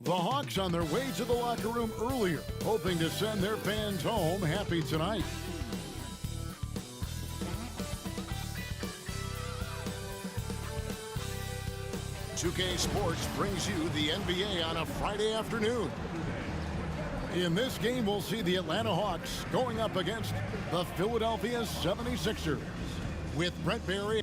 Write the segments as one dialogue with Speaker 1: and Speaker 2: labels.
Speaker 1: The Hawks on their way to the locker room earlier, hoping to send their fans home happy tonight. "2K Sports" brings you the NBA on a Friday afternoon. In this game, we'll see the Atlanta Hawks going up against the Philadelphia 76ers with Brent Barry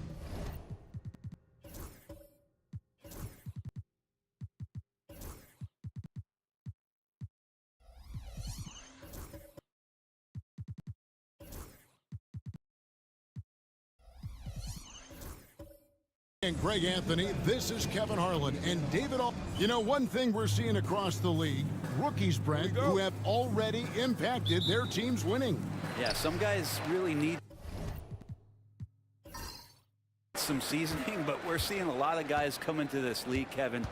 Speaker 1: and Greg Anthony. This is Kevin Harlan and David. You know, one thing we're seeing across the league, rookies, Brent, who have already impacted their team's winning.
Speaker 2: Yeah, some guys really need some seasoning, but we're seeing a lot of guys come into this league, Kevin,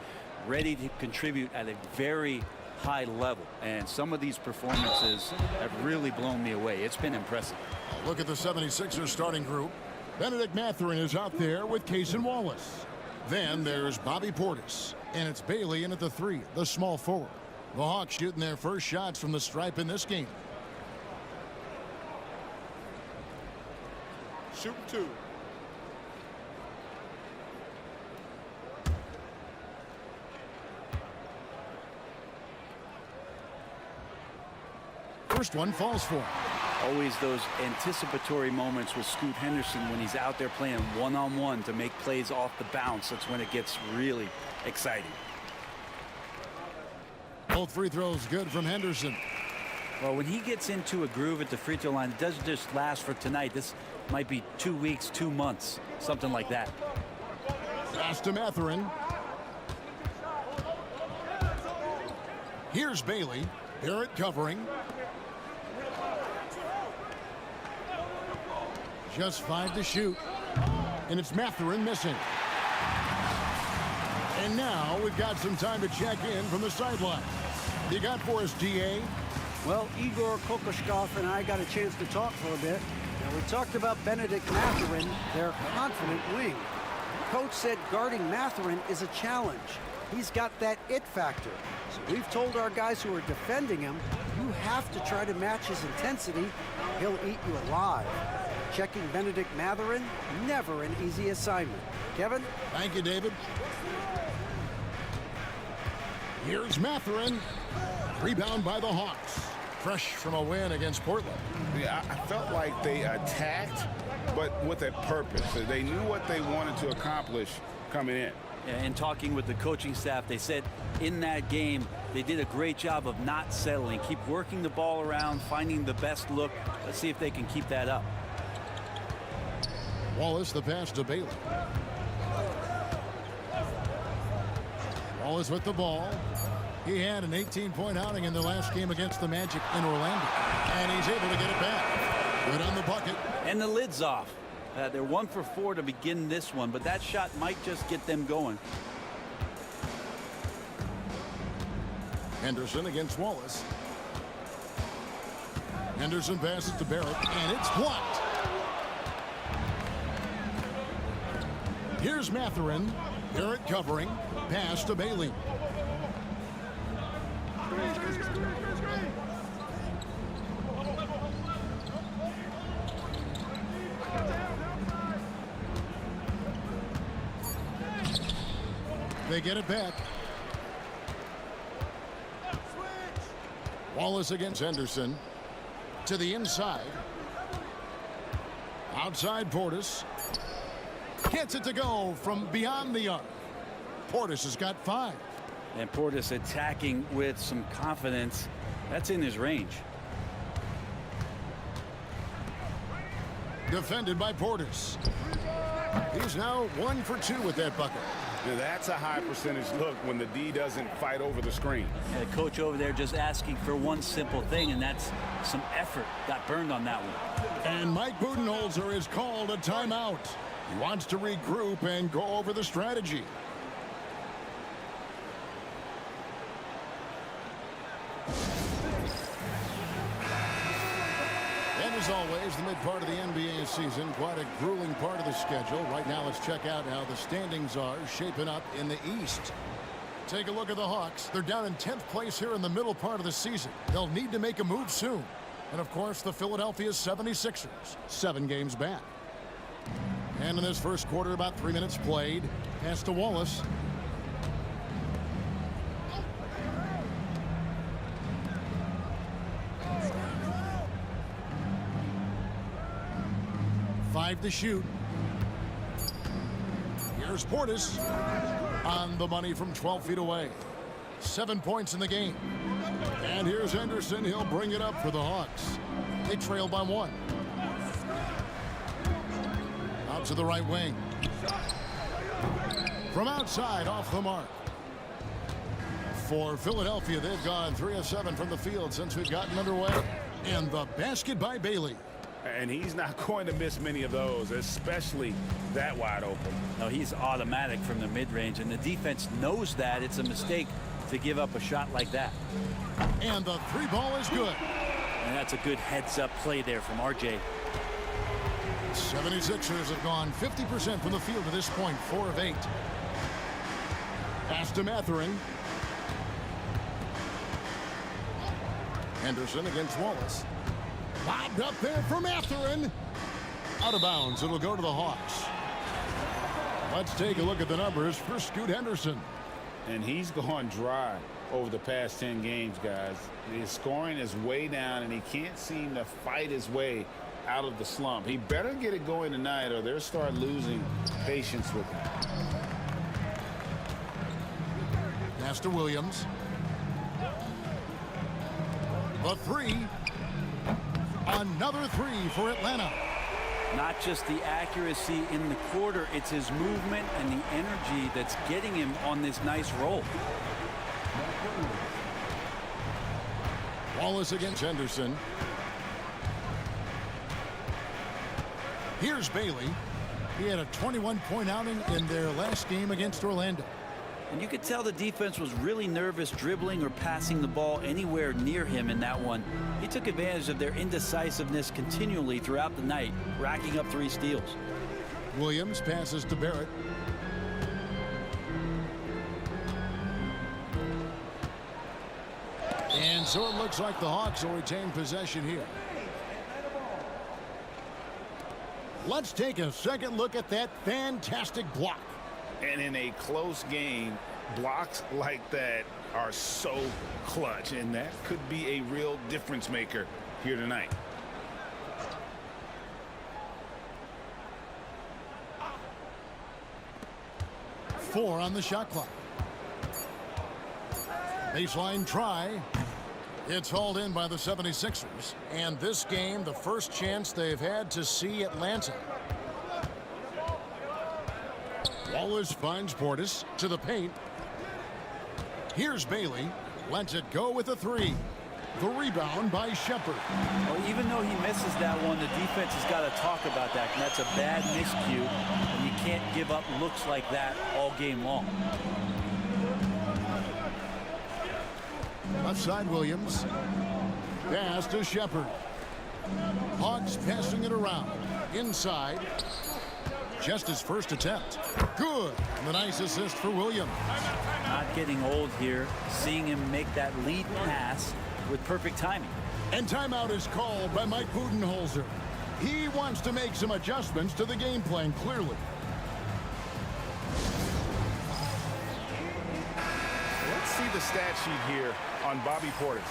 Speaker 2: ready to contribute at a very high level. And some of these performances have really blown me away. It's been impressive.
Speaker 1: Look at the 76ers starting group. Benedict Mathurin is out there with Cason Wallace. Then there's Bobby Portis. And it's Bailey in at the 3, the small forward. The Hawks shooting their first shots from the stripe in this game.
Speaker 3: Shoot 2.
Speaker 1: First one falls for him.
Speaker 2: Always those anticipatory moments with Scoot Henderson when he's out there playing one-on-one to make plays off the bounce. That's when it gets really exciting.
Speaker 1: Both free throws good from Henderson.
Speaker 2: Well, when he gets into a groove at the free throw line, it doesn't just last for tonight. This might be 2 weeks, 2 months, something like that.
Speaker 1: Pass to Mathurin. Here's Bailey. Barrett covering. Just 5 to shoot. And it's Mathurin missing. And now we've got some time to check in from the sideline. You got for us, DA?
Speaker 4: Well, Igor Kokoshkov and I got a chance to talk for a bit. Now, we talked about Benedict Mathurin, their confident wing. Coach said guarding Mathurin is a challenge. He's got that it factor. So we've told our guys who are defending him, you have to try to match his intensity. He'll eat you alive. Checking Benedict Mathurin, never an easy assignment. Kevin?
Speaker 1: Thank you, David. Here's Mathurin. Rebound by the Hawks. Fresh from a win against Portland.
Speaker 3: Yeah, I felt like they attacked, but with a purpose. So they knew what they wanted to accomplish coming in.
Speaker 2: And talking with the coaching staff, they said in that game they did a great job of not settling. Keep working the ball around, finding the best look. Let's see if they can keep that up.
Speaker 1: Wallace, the pass to Bailey. Wallace with the ball. He had an 18-point outing in the last game against the Magic in Orlando. And he's able to get it back. Good on the bucket.
Speaker 2: And the lid's off. They're 1 for 4 to begin this one, but that shot might just get them going.
Speaker 1: Henderson against Wallace. Henderson passes to Barrett, and it's blocked. Here's Mathurin. Barrett covering. Pass to Bailey. They get it back. Wallace against Henderson. To the inside. Outside Portis. Gets it to go from beyond the arc. Portis has got 5.
Speaker 2: And Portis attacking with some confidence. That's in his range.
Speaker 1: Defended by Portis. He's now 1 for 2 with that bucket.
Speaker 3: Now, that's a high percentage look when the D doesn't fight over the screen.
Speaker 2: And the coach over there just asking for one simple thing, and that's some effort. Got burned on that one.
Speaker 1: And Mike Budenholzer is called a timeout. He wants to regroup and go over the strategy. And as always, the mid part of the NBA season, quite a grueling part of the schedule. Right now, let's check out how the standings are shaping up in the East. Take a look at the Hawks. They're down in 10th place here in the middle part of the season. They'll need to make a move soon. And, of course, the Philadelphia 76ers, 7 games back. And in this first quarter, about 3 minutes played. Pass to Wallace. Five to shoot. Here's Portis on the money from 12 feet away. 7 points in the game. And here's Henderson. He'll bring it up for the Hawks. They trail by 1. Out to the right wing. From outside, off the mark. For Philadelphia, they've gone 3 of 7 from the field since we've gotten underway. And the basket by Bailey.
Speaker 3: And he's not going to miss many of those, especially that wide open.
Speaker 2: No, he's automatic from the mid-range, and the defense knows that. It's a mistake to give up a shot like that.
Speaker 1: And the 3 ball is good.
Speaker 2: And that's a good heads-up play there from RJ.
Speaker 1: 76ers have gone 50% from the field to this point, 4 of 8. Pass to Mathurin. Henderson against Wallace. Lobbed up there for Mathurin. Out of bounds. It'll go to the Hawks. Let's take a look at the numbers for Scoot Henderson.
Speaker 3: And he's gone dry over the past 10 games, guys. His scoring is way down, and he can't seem to fight his way out of the slump. He better get it going tonight, or they'll start losing patience with him.
Speaker 1: Pass to Williams. The 3. Another 3 for Atlanta.
Speaker 2: Not just the accuracy in the quarter, it's his movement and the energy that's getting him on this nice roll.
Speaker 1: Wallace against Henderson. Here's Bailey. He had a 21-point outing in their last game against Orlando.
Speaker 2: And you could tell the defense was really nervous dribbling or passing the ball anywhere near him in that one. He took advantage of their indecisiveness continually throughout the night, racking up 3 steals.
Speaker 1: Williams passes to Barrett. And so it looks like the Hawks will retain possession here. Let's take a second look at that fantastic block.
Speaker 3: And in a close game, blocks like that are so clutch, and that could be a real difference maker here tonight.
Speaker 1: Four on the shot clock. Baseline try. It's hauled in by the 76ers. And this game, the first chance they've had to see Atlanta. Wallace finds Portis to the paint. Here's Bailey. Lets it go with a 3. The rebound by Shepard.
Speaker 2: Well, even though he misses that one, the defense has got to talk about that. And that's a bad miscue. And you can't give up looks like that all game long.
Speaker 1: Left side Williams. Pass to Shepard. Hawks passing it around. Inside. Just his first attempt. Good. The nice assist for Williams.
Speaker 2: Not getting old here. Seeing him make that lead pass with perfect timing.
Speaker 1: And timeout is called by Mike Budenholzer. He wants to make some adjustments to the game plan, clearly.
Speaker 3: Let's see the stat sheet here on Bobby Portis.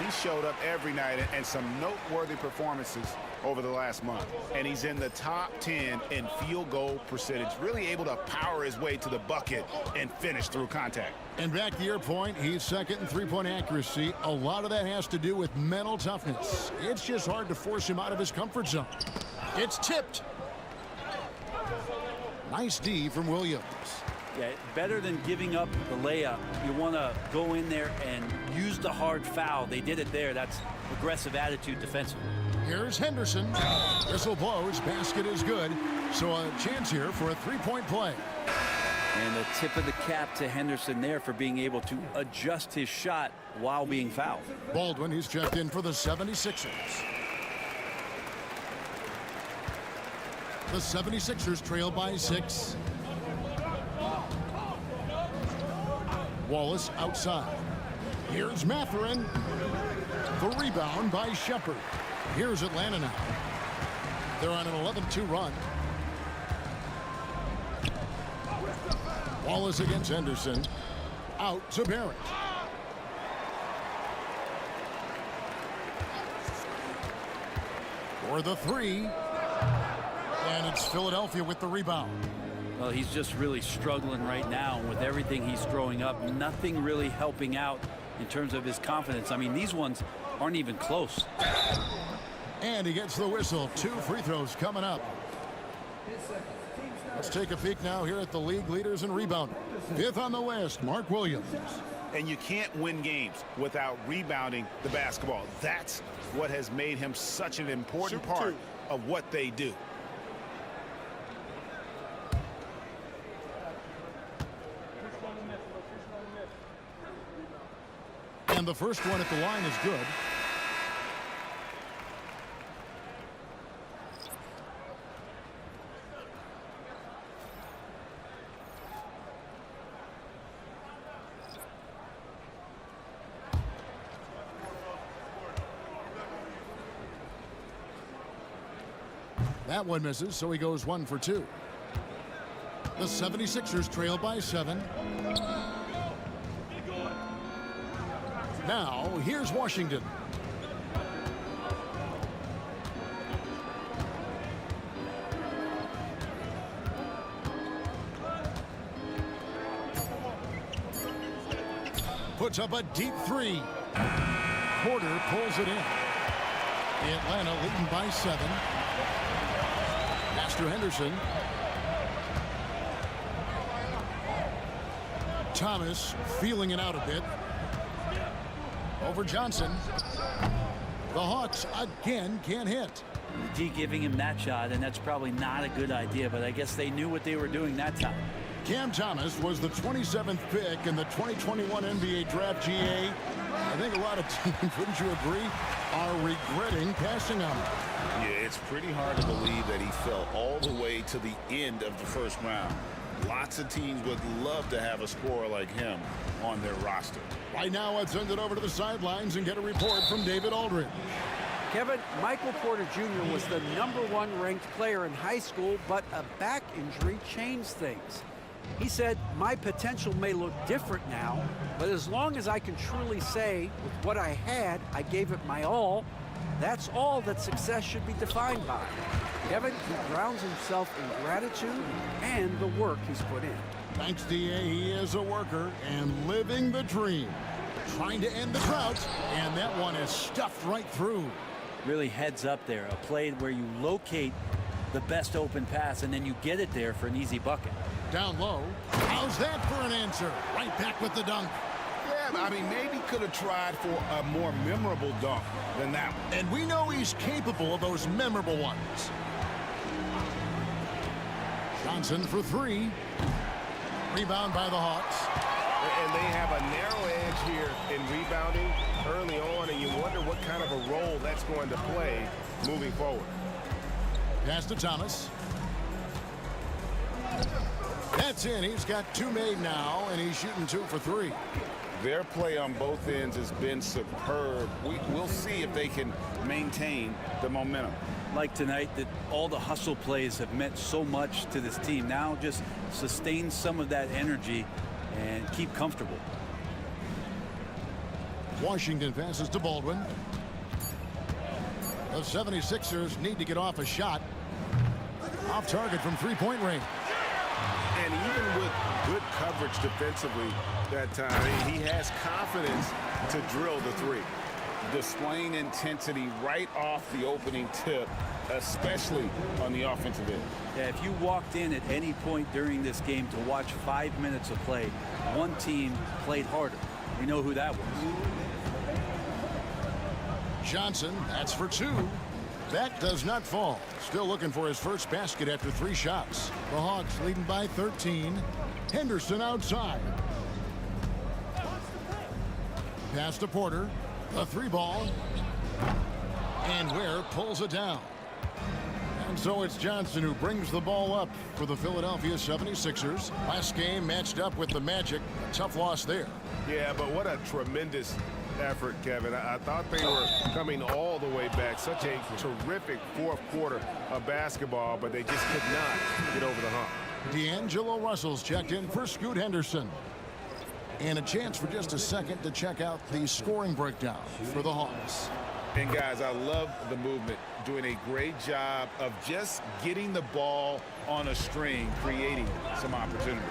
Speaker 3: He showed up every night and some noteworthy performances over the last month. And he's in the top 10 in field goal percentage, really able to power his way to the bucket and finish through contact.
Speaker 1: And back to your point, he's second in three-point accuracy. A lot of that has to do with mental toughness. It's just hard to force him out of his comfort zone. It's tipped. Nice D from Williams.
Speaker 2: Yeah, better than giving up the layup. You want to go in there and use the hard foul. They did it there. That's aggressive attitude defensively.
Speaker 1: Here's Henderson. Whistle blows. Basket is good. So a chance here for a three-point play.
Speaker 2: And a tip of the cap to Henderson there for being able to adjust his shot while being fouled.
Speaker 1: Baldwin, he's checked in for the 76ers. The 76ers trail by 6. Wallace outside. Here's Mathurin. The rebound by Shepard. Here's Atlanta now. They're on an 11-2 run. Wallace against Henderson. Out to Barrett. For the three. And it's Philadelphia with the rebound.
Speaker 2: Well, he's just really struggling right now with everything he's throwing up. Nothing really helping out in terms of his confidence. I mean, these ones aren't even close.
Speaker 1: And he gets the whistle. 2 free throws coming up. Let's take a peek now here at the league leaders in rebounding. 5th on the list, Mark Williams.
Speaker 3: And you can't win games without rebounding the basketball. That's what has made him such an important part of what they do.
Speaker 1: And the first one at the line is good. That one misses, so he goes 1 for 2. The 76ers trail by 7. Now, here's Washington. Puts up a deep 3. Porter pulls it in. Atlanta leading by 7. Master Henderson. Thomas feeling it out a bit. Over Johnson. The Hawks again can't hit.
Speaker 2: D giving him that shot, and that's probably not a good idea, but I guess they knew what they were doing that time.
Speaker 1: Cam Thomas was the 27th pick in the 2021 NBA Draft. GA. I think a lot of teams, wouldn't you agree, are regretting passing on him.
Speaker 3: Yeah, it's pretty hard to believe that he fell all the way to the end of the first round. Lots of teams would love to have a scorer like him on their roster.
Speaker 1: Right now, let's send it over to the sidelines and get a report from David Aldridge.
Speaker 4: Kevin, Michael Porter Jr. was the #1 ranked player in high school, but a back injury changed things. He said, "My potential may look different now, but as long as I can truly say with what I had, I gave it my all, that's all that success should be defined by." Kevin, he grounds himself in gratitude and the work he's put in.
Speaker 1: Thanks, DA. He is a worker and living the dream. Trying to end the drought, and that one is stuffed right through.
Speaker 2: Really heads up there. A play where you locate the best open pass, and then you get it there for an easy bucket.
Speaker 1: Down low. How's that for an answer? Right back with the dunk.
Speaker 3: Yeah, I mean, maybe could have tried for a more memorable dunk than that one.
Speaker 1: And we know he's capable of those memorable ones. Johnson for 3. Rebound by the Hawks.
Speaker 5: And they have a narrow edge here in rebounding early on, and you wonder what kind of a role that's going to play moving forward.
Speaker 1: Pass to Thomas. That's in. He's got 2 made now, and he's shooting 2 for 3.
Speaker 3: Their play on both ends has been superb. We'll see if they can maintain the momentum.
Speaker 2: Like tonight, that all the hustle plays have meant so much to this team. Now just sustain some of that energy and keep comfortable.
Speaker 1: Washington passes to Baldwin. The 76ers need to get off a shot. Off target from 3-point range.
Speaker 5: And even with good coverage defensively that time, he has confidence to drill the 3.
Speaker 3: Displaying intensity right off the opening tip, especially on the offensive end.
Speaker 2: Yeah, if you walked in at any point during this game to watch 5 minutes of play, one team played harder. We know who that was.
Speaker 1: Johnson, that's for 2. That does not fall. Still looking for his first basket after 3 shots. The Hawks leading by 13. Henderson outside. Pass to Porter. A 3 ball. And Ware pulls it down. And And so it's Johnson who brings the ball up for the Philadelphia 76ers. Last game matched up with the Magic. A tough loss there.
Speaker 5: Yeah, but what a tremendous effort, Kevin. I thought they were coming all the way back. Such a terrific fourth quarter of basketball, but they just could not get over the hump.
Speaker 1: D'Angelo Russell's checked in for Scoot Henderson. And a chance for just a second to check out the scoring breakdown for the Hawks.
Speaker 3: And guys, I love the movement, doing a great job of just getting the ball on a string, creating some opportunities.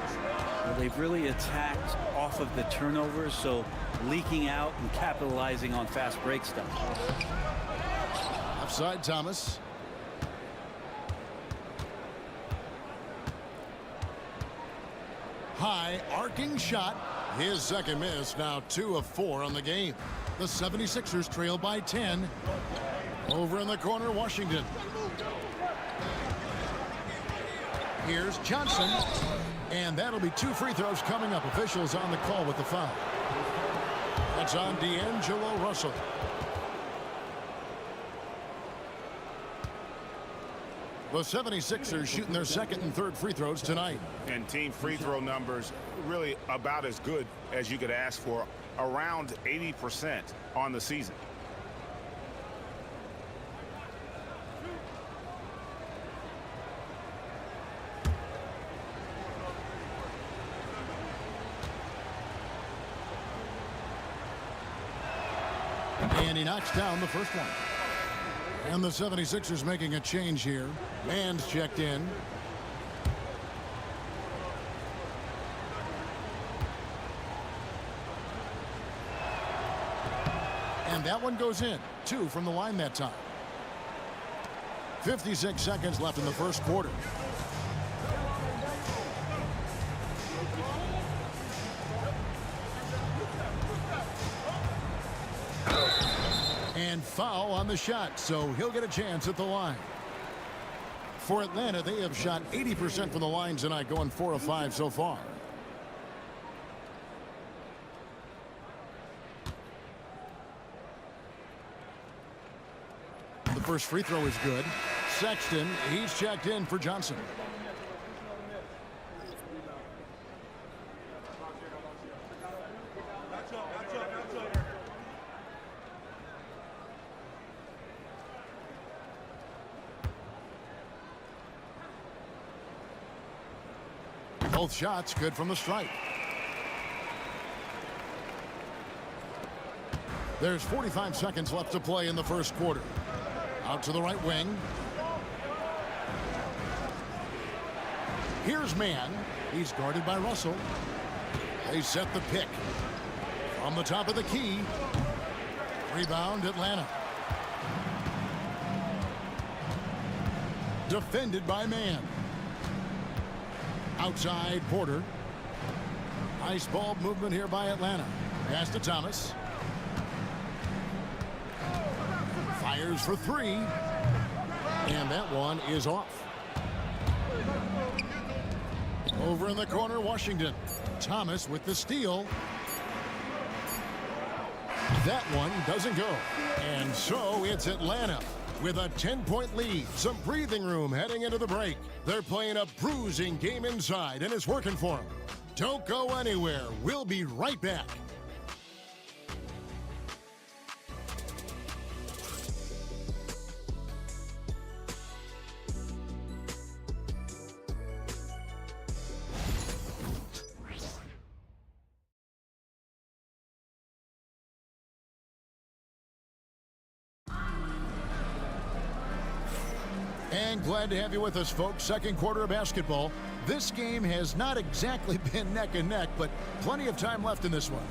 Speaker 2: Well, they've really attacked off of the turnovers, so leaking out and capitalizing on fast break stuff.
Speaker 1: Offside Thomas. High arcing shot. His second miss, now 2 of 4 on the game. The 76ers trail by 10. Over in the corner, Washington. Here's Johnson. And that'll be 2 free throws coming up. Officials on the call with the foul. That's on D'Angelo Russell. The 76ers shooting their second and third free throws tonight.
Speaker 3: And team free throw numbers really about as good as you could ask for, around 80% on the season.
Speaker 1: And he knocks down the first one. And the 76ers making a change here. Mann's checked in. And that one goes in. 2 from the line that time. 56 seconds left in the first quarter. And foul on the shot, so he'll get a chance at the line. For Atlanta, they have shot 80% from the line tonight, going 4 of 5 so far. The first free throw is good. Sexton, he's checked in for Johnson. Both shots good from the stripe. There's 45 seconds left to play in the first quarter. Out to the right wing. Here's Mann. He's guarded by Russell. They set the pick. From the top of the key. Rebound Atlanta. Defended by Mann. Outside Porter. Nice ball movement here by Atlanta. Pass to Thomas. Fires for 3. And that one is off. Over in the corner, Washington. Thomas with the steal. That one doesn't go. And so it's Atlanta with a 10-point lead. Some breathing room heading into the break. They're playing a bruising game inside, and it's working for them. Don't go anywhere. We'll be right back. And glad to have you with us, folks. Second quarter of basketball. This game has not exactly been neck and neck, but plenty of time left in this one.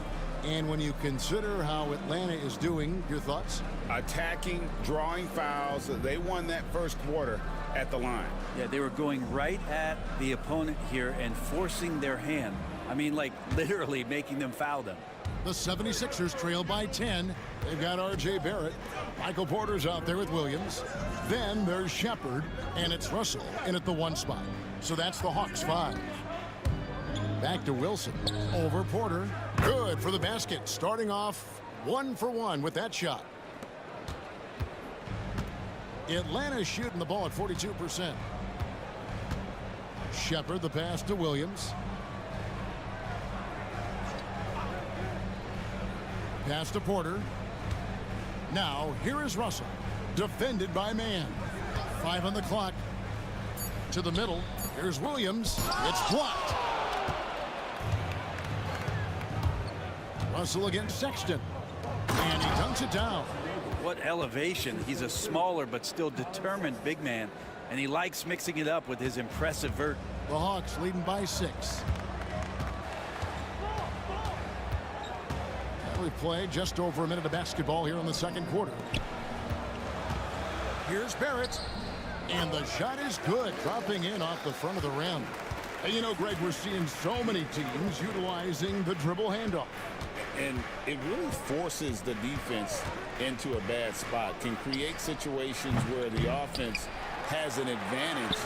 Speaker 1: And when you consider how Atlanta is doing, your thoughts?
Speaker 3: Attacking, drawing fouls. They won that first quarter at the line.
Speaker 2: Yeah, they were going right at the opponent here and forcing their hand. I mean, like literally making them foul them.
Speaker 1: The 76ers trail by 10. They've got R.J. Barrett. Michael Porter's out there with Williams. Then there's Shepard, and it's Russell in at the 1 spot. So that's the Hawks 5. Back to Wilson. Over Porter. Good for the basket. Starting off 1 for 1 with that shot. Atlanta's shooting the ball at 42%. Shepard, the pass to Williams. Pass to Porter. Now, here is Russell. Defended by Mann. 5 on the clock. To the middle. Here's Williams. It's blocked. Russell against Sexton. And he dunks it down.
Speaker 2: What elevation. He's a smaller but still determined big man. And he likes mixing it up with his impressive vert.
Speaker 1: The Hawks leading by 6. We played just over a minute of basketball here in the second quarter. Here's Barrett. And the shot is good, dropping in off the front of the rim. And you know, Greg, we're seeing so many teams utilizing the dribble handoff.
Speaker 6: And it really forces the defense into a bad spot, can create situations where the offense has an advantage,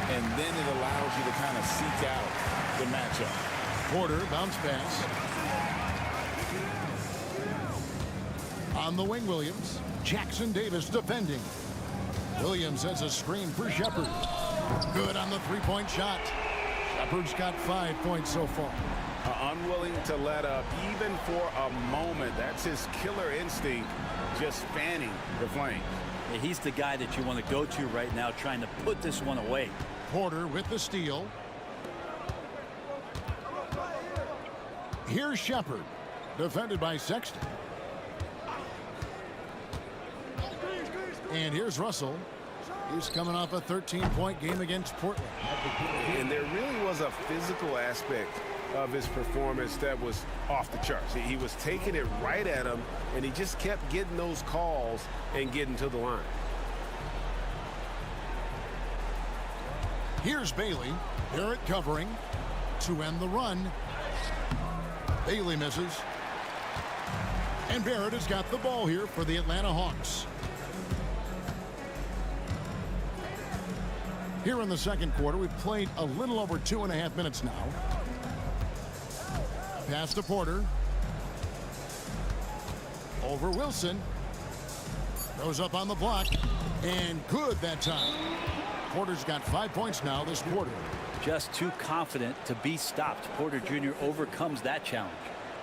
Speaker 6: and then it allows you to kind of seek out the matchup.
Speaker 1: Porter, bounce pass. On the wing, Williams. Jackson Davis defending. Williams has a screen for Shepard. Good on the three-point shot. Shepard's got 5 points so far.
Speaker 3: Unwilling to let up even for a moment. That's his killer instinct, just fanning the flames.
Speaker 2: Yeah, he's the guy that you want to go to right now, trying to put this one away.
Speaker 1: Porter with the steal. Here's Shepard, defended by Sexton. And here's Russell. He's coming off a 13-point game against Portland.
Speaker 3: And there really was a physical aspect of his performance that was off the charts. He was taking it right at him, and he just kept getting those calls and getting to the line.
Speaker 1: Here's Bailey. Barrett covering to end the run. Bailey misses. And Barrett has got the ball here for the Atlanta Hawks. Here in the second quarter, we've played a little over 2.5 minutes now. Pass to Porter. Over Wilson. Goes up on the block. And good that time. Porter's got 5 points now this quarter.
Speaker 2: Just too confident to be stopped. Porter Jr. overcomes that challenge.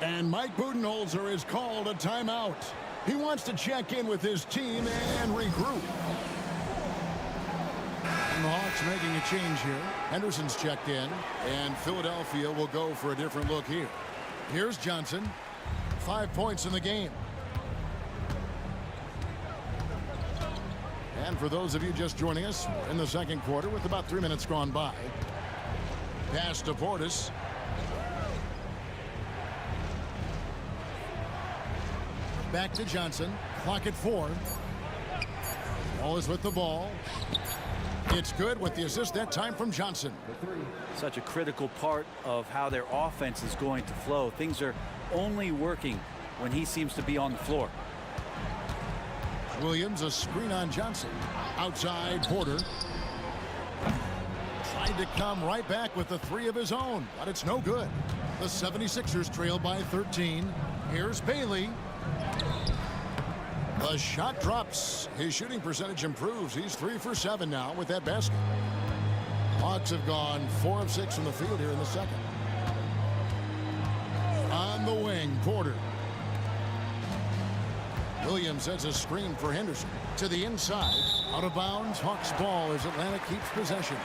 Speaker 1: And Mike Budenholzer has called a timeout. He wants to check in with his team and regroup. And the Hawks making a change here. Henderson's checked in, and Philadelphia will go for a different look here. Here's Johnson. 5 points in the game. And for those of you just joining us, we're in the second quarter with about 3 minutes gone by. Pass to Portis. Back to Johnson. Clock at 4. Always with the ball. It's good with the assist that time from Johnson.
Speaker 2: Such a critical part of how their offense is going to flow. Things are only working when he seems to be on the floor.
Speaker 1: Williams, a screen on Johnson. Outside, Porter. Tried to come right back with the 3 of his own, but it's no good. The 76ers trail by 13. Here's Bailey. The shot drops. His shooting percentage improves. He's 3 for 7 now with that basket. Hawks have gone 4 of 6 from the field here in the second. On the wing, Porter. Williams has a screen for Henderson. To the inside. Out of bounds. Hawks ball as Atlanta keeps possession.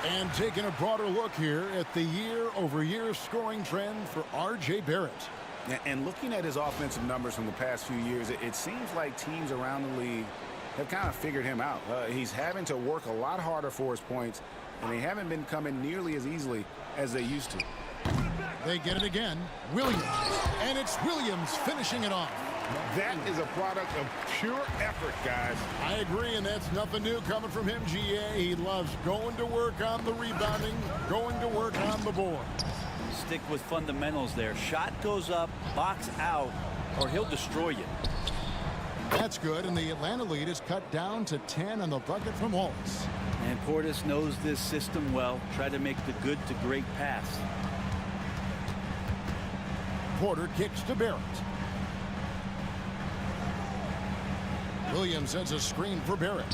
Speaker 1: And taking a broader look here at the year-over-year scoring trend for R.J. Barrett.
Speaker 3: And looking at his offensive numbers from the past few years, it seems like teams around the league have kind of figured him out. He's having to work a lot harder for his points, and they haven't been coming nearly as easily as they used to.
Speaker 1: They get it again. Williams. And it's Williams finishing it off.
Speaker 3: That is a product of pure effort, guys.
Speaker 1: I agree, and that's nothing new coming from him, GA. He loves going to work on the rebounding, going to work on the board.
Speaker 2: Stick with fundamentals there. Shot goes up, box out, or he'll destroy you.
Speaker 1: That's good, and the Atlanta lead is cut down to 10 on the bucket from Wallace.
Speaker 2: And Portis knows this system well. Try to make the good to great pass. Porter
Speaker 1: kicks to Barrett. Williams sends a screen for Barrett.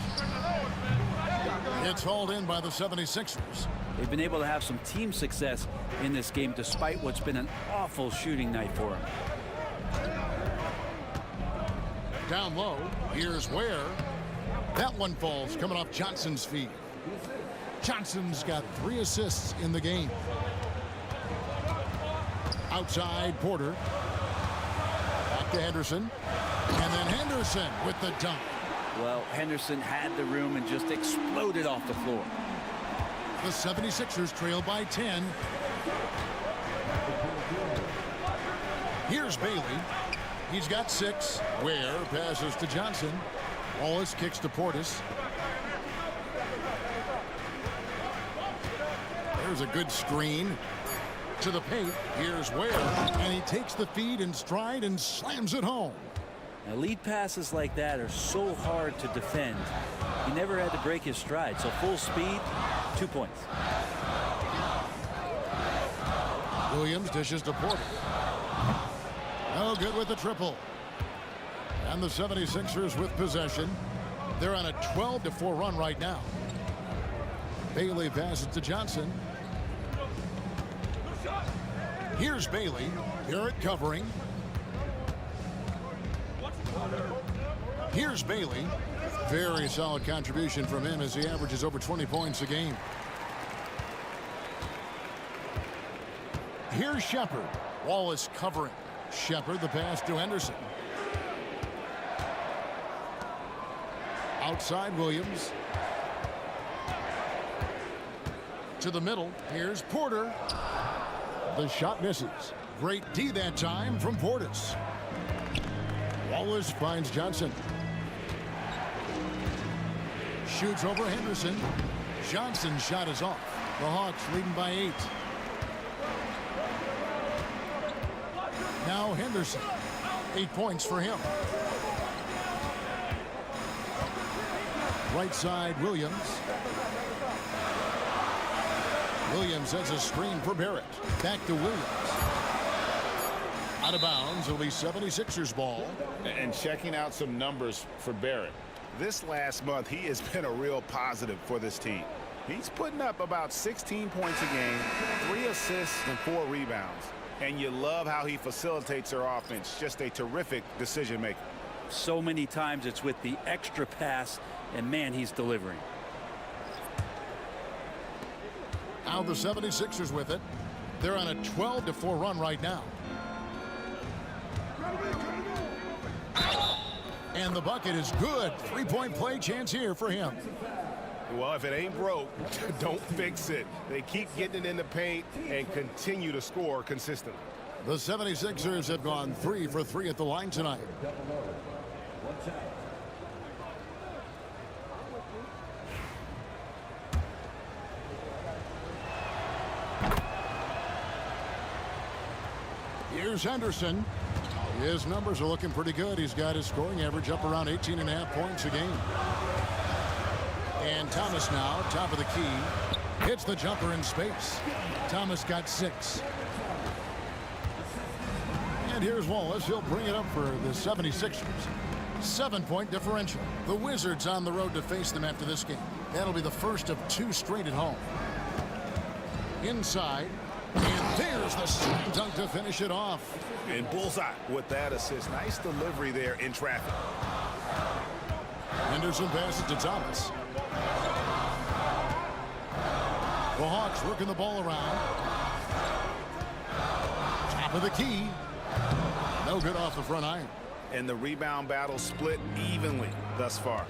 Speaker 1: It's hauled in by the 76ers.
Speaker 2: They've been able to have some team success in this game despite what's been an awful shooting night for them.
Speaker 1: Down low, here's Ware. That one falls coming off Johnson's feet. Johnson's got 3 assists in the game. Outside, Porter. Back to Henderson. And then Henderson with the dunk.
Speaker 2: Well, Henderson had the room and just exploded off the floor.
Speaker 1: The 76ers trail by 10. Here's Bailey. He's got 6. Ware passes to Johnson. Wallace kicks to Portis. There's a good screen. To the paint. Here's Ware. And he takes the feed in stride and slams it home.
Speaker 2: Now, lead passes like that are so hard to defend. He never had to break his stride. So full speed, 2 points.
Speaker 1: Williams dishes to Porter. No good with the triple. And the 76ers with possession. They're on a 12-4 run right now. Bailey passes to Johnson. Here's Bailey. Barrett covering. Here's Bailey. Very solid contribution from him as he averages over 20 points a game. Here's Shepard. Wallace covering. Shepard the pass to Henderson. Outside Williams. To the middle. Here's Porter. The shot misses. Great D that time from Portis. Wallace finds Johnson. Shoots over Henderson. Johnson's shot is off. The Hawks leading by 8. Now Henderson. 8 points for him. Right side, Williams. Williams has a screen for Barrett. Back to Williams. Out of bounds, it'll be 76ers ball.
Speaker 3: And checking out some numbers for Barrett. This last month, he has been a real positive for this team. He's putting up about 16 points a game, 3 assists, and 4 rebounds. And you love how he facilitates their offense. Just a terrific decision maker.
Speaker 2: So many times it's with the extra pass, and man, he's delivering.
Speaker 1: Now the 76ers with it. They're on a 12-4 run right now. And the bucket is good. 3-point play chance here for him.
Speaker 5: Well, if it ain't broke, don't fix it. They keep getting it in the paint and continue to score consistently.
Speaker 1: The 76ers have gone 3 for 3 at the line tonight. Here's Henderson. His numbers are looking pretty good. He's got his scoring average up around 18.5 points a game. And Thomas now, top of the key, hits the jumper in space. Thomas got 6. And here's Wallace. He'll bring it up for the 76ers. 7-point differential. The Wizards on the road to face them after this game. That'll be the first of 2 straight at home. Inside. And there's the slam dunk to finish it off.
Speaker 3: And bullseye with that assist. Nice delivery there in traffic.
Speaker 1: Henderson passes to Thomas. The Hawks working the ball around. Top of the key. No good off the front iron.
Speaker 3: And the rebound battle split evenly thus far.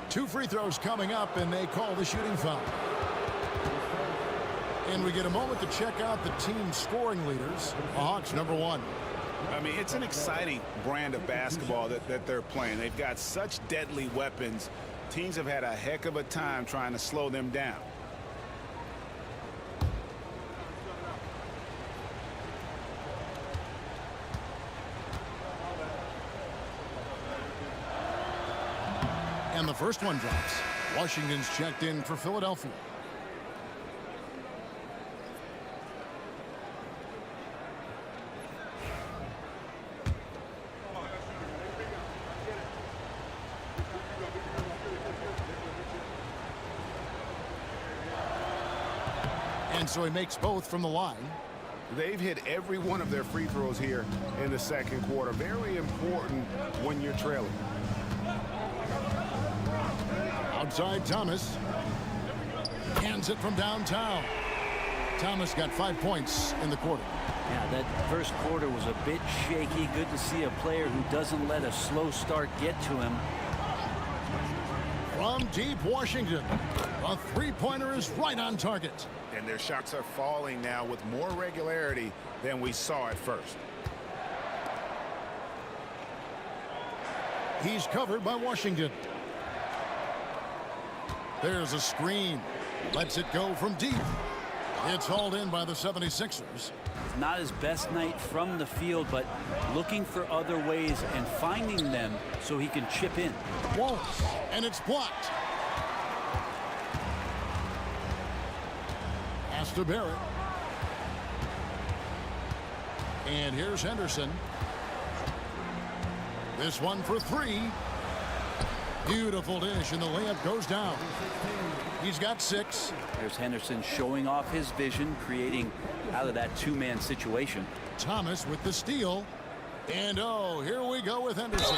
Speaker 1: 2 free throws coming up, and they call the shooting foul. And we get a moment to check out the team scoring leaders. The Hawks, number 1.
Speaker 3: I mean, it's an exciting brand of basketball that they're playing. They've got such deadly weapons. Teams have had a heck of a time trying to slow them down.
Speaker 1: And the first one drops. Washington's checked in for Philadelphia. And so he makes both from the line.
Speaker 3: They've hit every one of their free throws here in the second quarter. Very important when you're trailing.
Speaker 1: Outside Thomas. Hands it from downtown. Thomas got 5 points in the quarter.
Speaker 2: Yeah, that first quarter was a bit shaky. Good to see a player who doesn't let a slow start get to him.
Speaker 1: From deep Washington, a three-pointer is right on target.
Speaker 3: And their shots are falling now with more regularity than we saw at first.
Speaker 1: He's covered by Washington. There's a screen. Lets it go from deep. It's hauled in by the 76ers.
Speaker 2: Not his best night from the field, but looking for other ways and finding them so he can chip in.
Speaker 1: Won't, and it's blocked. Pass to Barrett. And here's Henderson. This one for three. Beautiful dish, and the layup goes down. He's got 6.
Speaker 2: There's Henderson showing off his vision, creating out of that two-man situation.
Speaker 1: Thomas with the steal. And oh, here we go with Henderson.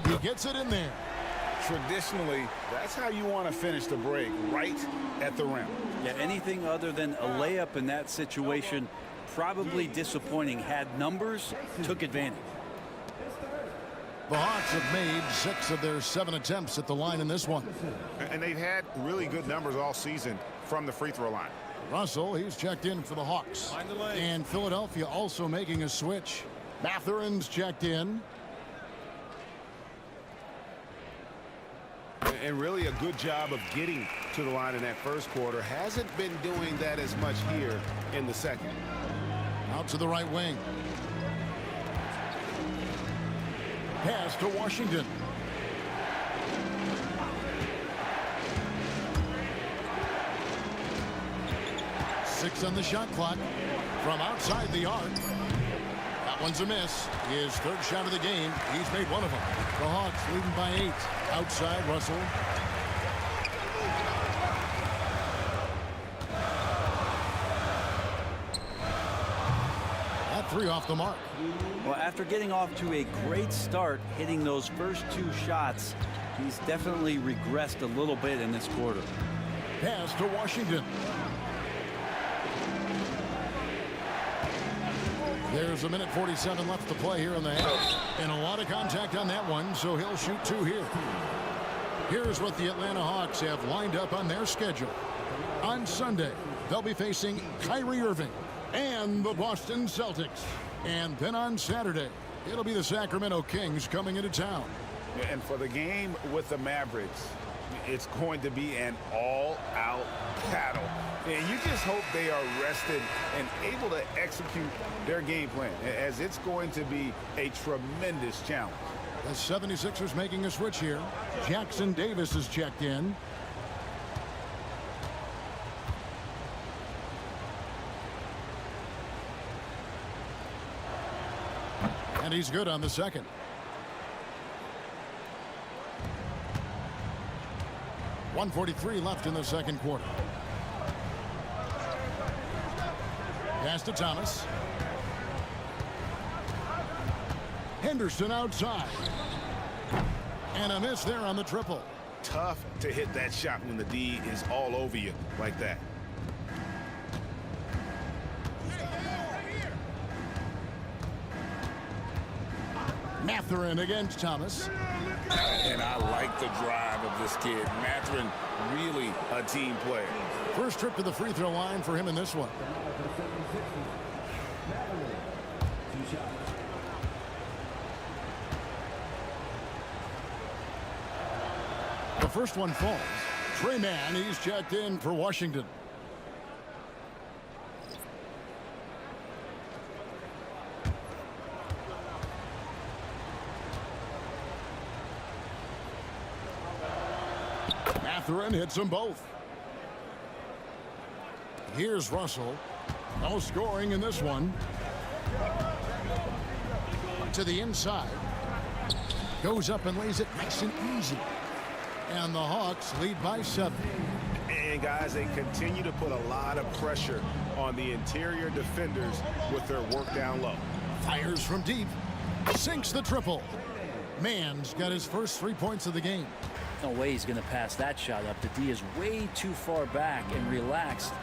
Speaker 1: He gets it in there.
Speaker 3: Traditionally, that's how you want to finish the break, right at the rim.
Speaker 2: Yeah, anything other than a layup in that situation, probably disappointing. Had numbers, took advantage.
Speaker 1: The Hawks have made 6 of their 7 attempts at the line in this one.
Speaker 3: And they've had really good numbers all season from the free throw line.
Speaker 1: Russell, he's checked in for the Hawks. And Philadelphia also making a switch. Matherin's checked in.
Speaker 3: And really a good job of getting to the line in that first quarter. Hasn't been doing that as much here in the second.
Speaker 1: Out to the right wing. Pass to Washington. Six on the shot clock from outside the arc. That one's a miss. His third shot of the game. He's made one of them. The Hawks leading by 8. Outside Russell. That 3 off the mark.
Speaker 2: Well, after getting off to a great start, hitting those first 2 shots, he's definitely regressed a little bit in this quarter.
Speaker 1: Pass to Washington. There's a minute 47 left to play here in the half. And a lot of contact on that one, so he'll shoot 2 here. Here's what the Atlanta Hawks have lined up on their schedule. On Sunday, they'll be facing Kyrie Irving and the Boston Celtics. And then on Saturday, it'll be the Sacramento Kings coming into town.
Speaker 3: And for the game with the Mavericks, it's going to be an all-out battle. And you just hope they are rested and able to execute their game plan, as it's going to be a tremendous challenge.
Speaker 1: The 76ers making a switch here. Jackson Davis is checked in. And he's good on the second. .143 left in the second quarter. Pass to Thomas. Henderson outside. And a miss there on the triple.
Speaker 3: Tough to hit that shot when the D is all over you like that.
Speaker 1: Matherin against Thomas.
Speaker 6: And I like the drive of this kid. Matherin, really a team player.
Speaker 1: First trip to the free throw line for him in this one. The first one falls. Trey Mann, he's checked in for Washington. Matherin hits them both. Here's Russell. No scoring in this one. To the inside. Goes up and lays it nice and easy. And the Hawks lead by 7.
Speaker 5: And, guys, they continue to put a lot of pressure on the interior defenders with their work down low.
Speaker 1: Fires from deep. Sinks the triple. Mann's got his first 3 points of the game.
Speaker 2: No way he's going to pass that shot up. The D is way too far back and relaxed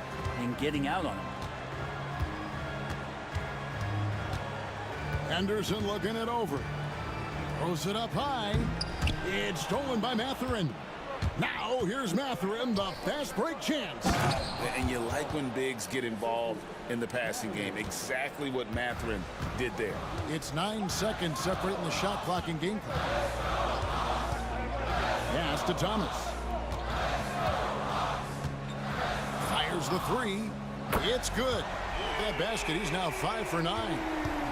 Speaker 2: in getting out on him.
Speaker 1: Henderson looking it over. Throws it up high. It's stolen by Mathurin. Now here's Mathurin, the fast break chance.
Speaker 6: And you like when bigs get involved in the passing game. Exactly what Mathurin did there.
Speaker 1: It's 9 seconds separating the shot clock and game clock. Pass to Thomas. Fires the three. It's good. That basket, he's now 5 for 9.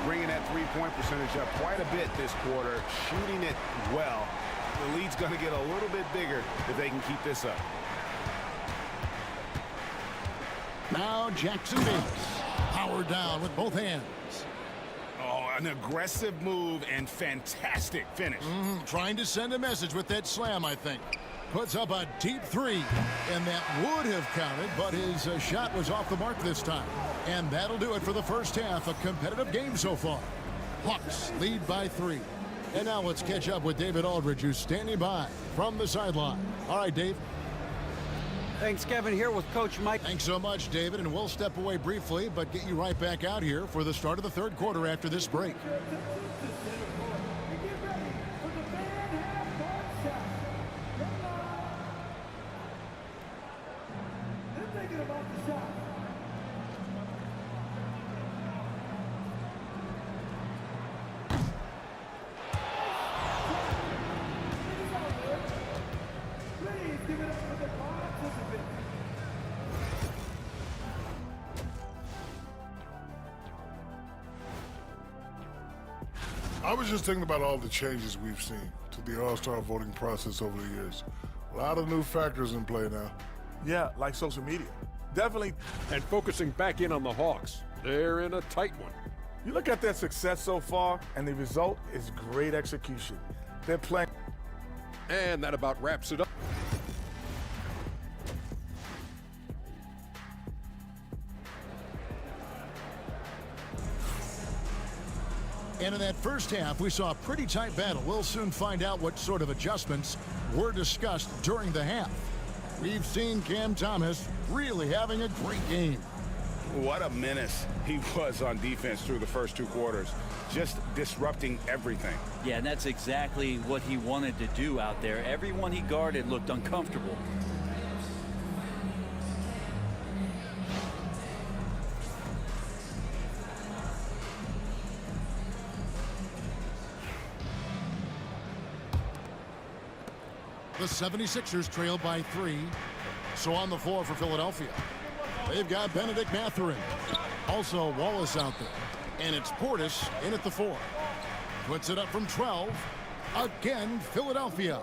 Speaker 5: Bringing that three-point percentage up quite a bit this quarter, shooting it well. The lead's going to get a little bit bigger if they can keep this up.
Speaker 1: Now Jackson Davis. Powered down with both hands.
Speaker 3: Oh, an aggressive move and fantastic finish.
Speaker 1: Trying to send a message with that slam, I think. Puts up a deep three, and that would have counted, but his shot was off the mark this time. And that'll do it for the first half. A competitive game so far. Hawks lead by 3. And now let's catch up with David Aldridge, who's standing by from the sideline. All right, Dave.
Speaker 4: Thanks, Kevin. Here with Coach Mike.
Speaker 1: Thanks so much, David. And we'll step away briefly, but get you right back out here for the start of the third quarter after this break.
Speaker 7: I was just thinking about all the changes we've seen to the All-Star voting process over the years. A lot of new factors in play now.
Speaker 5: Yeah, like social media. Definitely.
Speaker 8: And focusing back in on the Hawks. They're in a tight one.
Speaker 5: You look at their success so far, and the result is great execution. They're playing.
Speaker 8: And that about wraps it up.
Speaker 1: And in that first half, we saw a pretty tight battle. We'll soon find out what sort of adjustments were discussed during the half. We've seen Cam Thomas really having a great game.
Speaker 3: What a menace he was on defense through the first 2 quarters. Just disrupting everything.
Speaker 2: Yeah, and that's exactly what he wanted to do out there. Everyone he guarded looked uncomfortable.
Speaker 1: The 76ers trail by 3. So on the floor for Philadelphia, they've got Benedict Mathurin. Also Wallace out there. And it's Portis in at the 4. Puts it up from 12. Again, Philadelphia.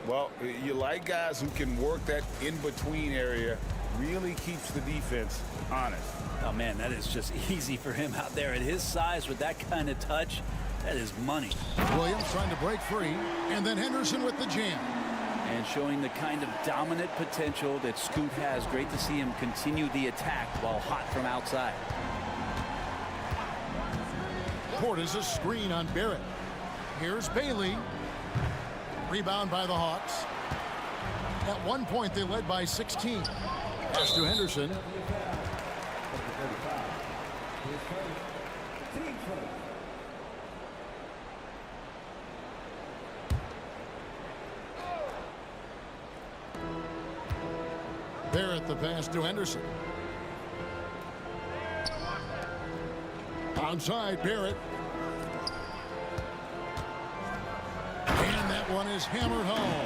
Speaker 6: Well, you like guys who can work that in-between area. Really keeps the defense honest.
Speaker 2: Oh, man, that is just easy for him out there. At his size with that kind of touch, that is money.
Speaker 1: Williams trying to break free. And then Henderson with the jam.
Speaker 2: And showing the kind of dominant potential that Scoot has. Great to see him continue the attack while hot from outside.
Speaker 1: Portis a screen on Barrett. Here's Bailey. Rebound by the Hawks. At one point, they led by 16. Pass to Henderson. Barrett the pass to Henderson. Onside, Barrett. And that one is hammered home.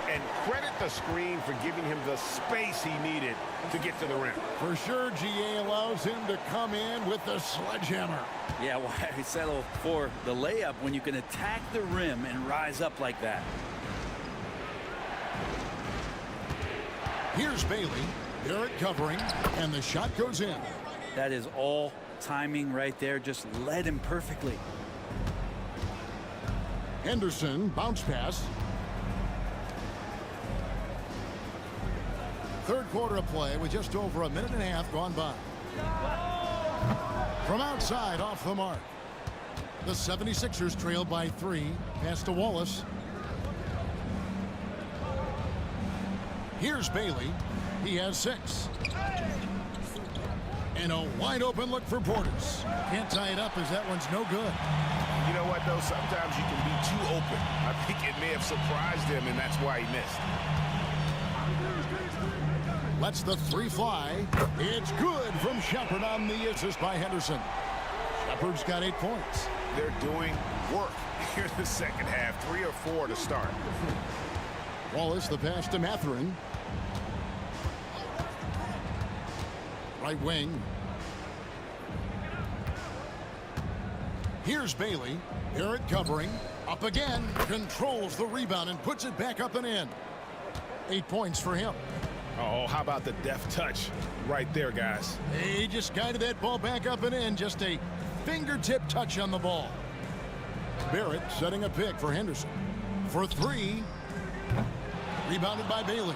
Speaker 5: And credit the screen for giving him the space he needed to get to the rim.
Speaker 1: For sure, GA allows him to come in with the sledgehammer.
Speaker 2: Yeah, why settle for the layup when you can attack the rim and rise up like that?
Speaker 1: Here's Bailey. Barrett covering, and the shot goes in.
Speaker 2: That is all timing right there. Just led him perfectly. Henderson,
Speaker 1: bounce pass. third quarter of play with just over a minute and a half gone by. From outside, off the mark. The 76ers trail by 3. Pass to Wallace. Here's Bailey. He has 6. And a wide open look for Portis. Can't tie it up as that one's no good.
Speaker 3: You know what, though? Sometimes you can be too open. I think it may have surprised him, and that's why he missed.
Speaker 1: Lets the 3 fly. It's good from Shepard on the assist by Henderson. Shepard's got 8 points.
Speaker 3: They're doing work here in the second half. 3 or 4 to start.
Speaker 1: Wallace, the pass to Mathurin. Right wing. Here's Bailey. Barrett covering. Up again. Controls the rebound and puts it back up and in. 8 points for him.
Speaker 3: Oh, how about the deft touch right there, guys?
Speaker 1: He just guided that ball back up and in. Just a fingertip touch on the ball. Barrett setting a pick for Henderson. For 3. Rebounded by Bailey.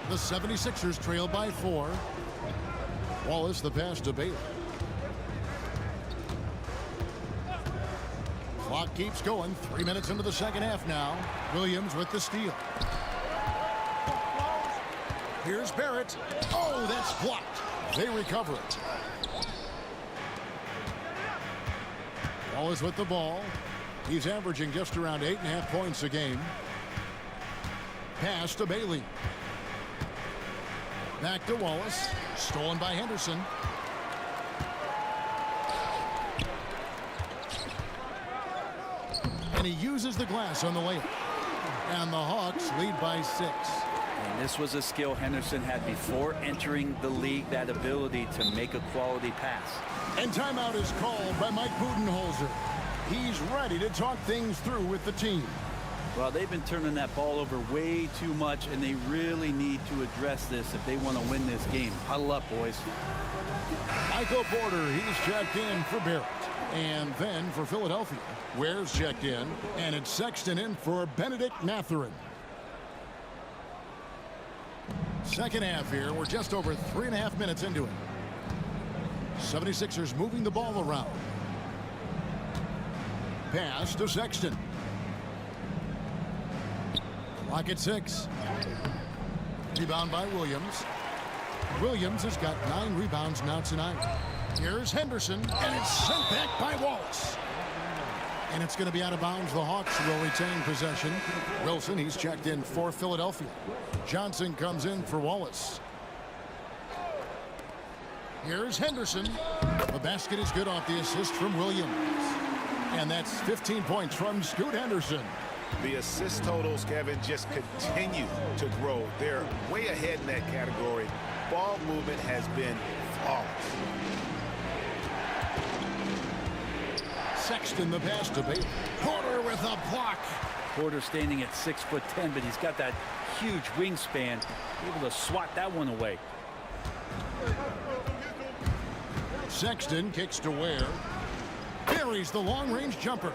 Speaker 1: The 76ers trail by 4. Wallace, the pass to Bailey. Clock keeps going. 3 minutes into the second half now. Williams with the steal. Here's Barrett. Oh, that's blocked. They recover it. Wallace with the ball. He's averaging just around 8.5 points a game. Pass to Bailey. Back to Wallace. Stolen by Henderson. And he uses the glass on the layup. And the Hawks lead by 6.
Speaker 2: And this was a skill Henderson had before entering the league, that ability to make a quality pass.
Speaker 1: And timeout is called by Mike Budenholzer. He's ready to talk things through with the team.
Speaker 2: Well, they've been turning that ball over way too much, and they really need to address this if they want to win this game. Huddle up, boys.
Speaker 1: Michael Porter, he's checked in for Barrett. And then for Philadelphia, Ware's checked in, and it's Sexton in for Benedict Mathurin. Second half here. We're just over 3.5 minutes into it. 76ers moving the ball around. Pass to Sexton. Clock at 6. Rebound by Williams. Williams has got 9 rebounds now tonight. Here's Henderson, and it's sent back by Wallace. And it's going to be out of bounds. The Hawks will retain possession. Wilson, he's checked in for Philadelphia. Johnson comes in for Wallace. Here's Henderson. The basket is good off the assist from Williams. And that's 15 points from Scoot Henderson.
Speaker 3: The assist totals, Kevin, just continue to grow. They're way ahead in that category. Ball movement has been flawless.
Speaker 1: Sexton, the pass to Bailey. Porter with a block.
Speaker 2: Porter standing at 6'10", but he's got that huge wingspan, able to swat that one away.
Speaker 1: Sexton kicks to Ware. Buries the long-range jumper.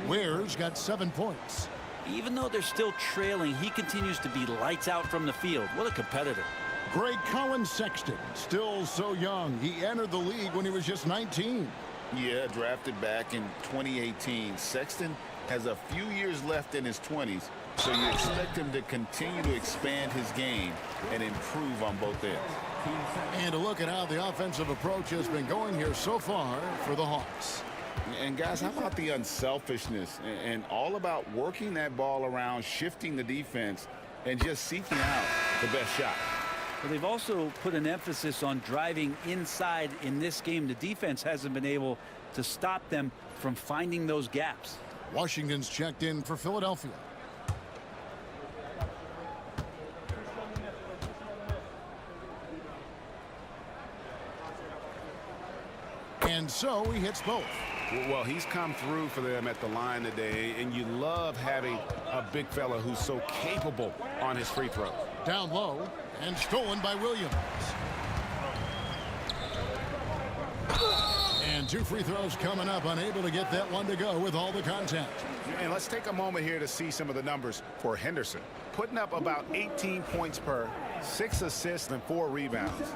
Speaker 1: Ware's got 7 points.
Speaker 2: Even though they're still trailing, he continues to be lights out from the field. What a competitor.
Speaker 1: Greg Collins Sexton, still so young. He entered the league when he was just 19.
Speaker 6: Yeah, drafted back in 2018. Sexton has a few years left in his 20s, so you expect him to continue to expand his game and improve on both ends.
Speaker 1: And a look at how the offensive approach has been going here so far for the Hawks.
Speaker 6: And guys, how about the unselfishness and all about working that ball around, shifting the defense, and just seeking out the best shot.
Speaker 2: But they've also put an emphasis on driving inside in this game. The defense hasn't been able to stop them from finding those gaps.
Speaker 1: Washington's checked in for Philadelphia. And so he hits both.
Speaker 3: Well, he's come through for them at the line today, and you love having a big fella who's so capable on his free throws.
Speaker 1: Down low and stolen by Williams. And 2 free throws coming up, unable to get that one to go with all the contact.
Speaker 3: And let's take a moment here to see some of the numbers for Henderson. putting up about 18 points per, 6 assists and 4 rebounds.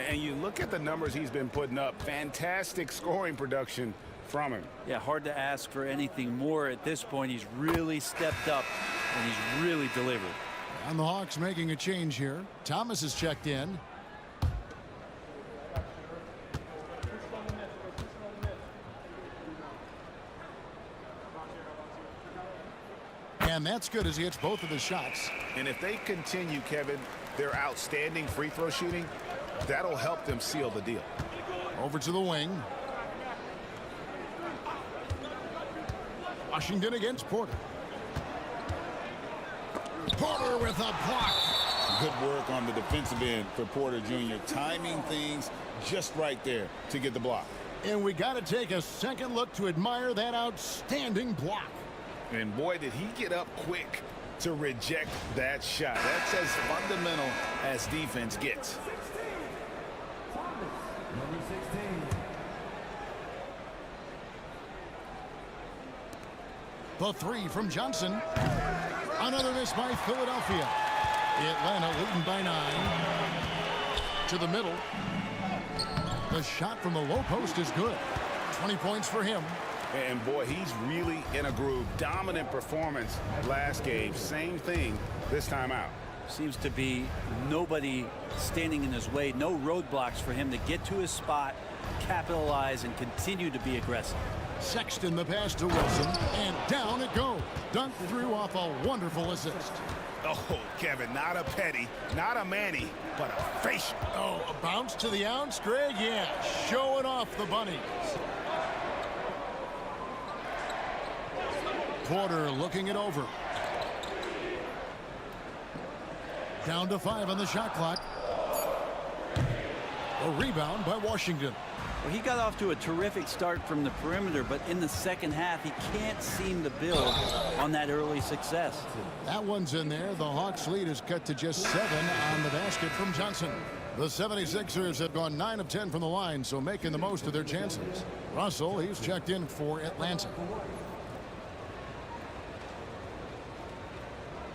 Speaker 3: And you look at the numbers he's been putting up, fantastic scoring production from him.
Speaker 2: Yeah, hard to ask for anything more at this point. He's really stepped up and he's really delivered.
Speaker 1: And the Hawks making a change here. Thomas is checked in. And that's good as he hits both of the shots.
Speaker 3: And if they continue, Kevin, their outstanding free throw shooting, that'll help them seal the deal.
Speaker 1: Over to the wing. Washington against Porter. Porter with a block.
Speaker 6: Good work on the defensive end for Porter Jr. Timing things just right there to get the block.
Speaker 1: And we got to take a second look to admire that outstanding block.
Speaker 3: And boy, did he get up quick to reject that shot. That's as fundamental as defense gets.
Speaker 1: The three from Johnson. Another miss by Philadelphia. Atlanta leading by 9. To the middle. The shot from the low post is good. 20 points for him.
Speaker 3: And boy, he's really in a groove. Dominant performance last game. Same thing this time out.
Speaker 2: Seems to be nobody standing in his way. No roadblocks for him to get to his spot, capitalize, and continue to be aggressive.
Speaker 1: Sexton the pass to Wilson, and down it goes. Dunked through off a wonderful assist.
Speaker 3: Oh, Kevin, not a Petty, not a Manny, but a facial.
Speaker 1: Oh, a bounce to the ounce, Greg? Yeah, showing off the bunnies. Porter looking it over. Down to 5 on the shot clock. A rebound by Washington.
Speaker 2: Well, he got off to a terrific start from the perimeter, but in the second half, he can't seem to build on that early success.
Speaker 1: That one's in there. The Hawks lead is cut to just 7 on the basket from Johnson. The 76ers have gone 9 of 10 from the line, so making the most of their chances. Russell, he's checked in for Atlanta.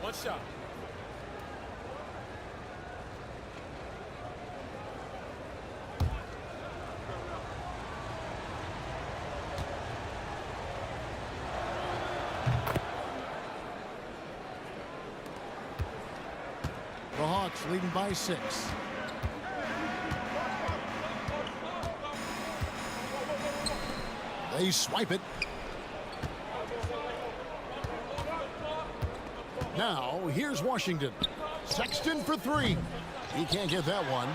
Speaker 8: One shot.
Speaker 1: The Hawks leading by 6. They swipe it. Now, here's Washington. Sexton for 3. He can't get that one.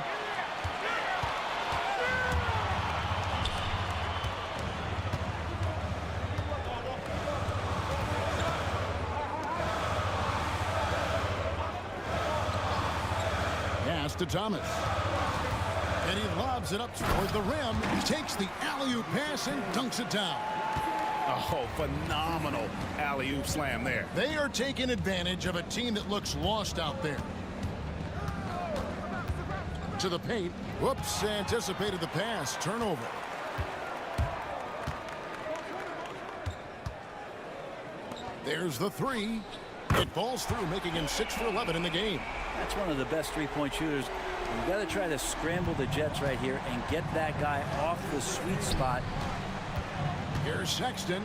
Speaker 1: Pass to Thomas. And he lobs it up toward the rim. Takes the alley-oop pass and dunks it down.
Speaker 3: Oh, phenomenal alley-oop slam there.
Speaker 1: They are taking advantage of a team that looks lost out there. To the paint. Whoops, anticipated the pass. Turnover. There's the 3. It falls through, making him 6 for 11 in the game.
Speaker 2: That's one of the best three-point shooters. You've got to try to scramble the Jets right here and get that guy off the sweet spot.
Speaker 1: Here's Sexton.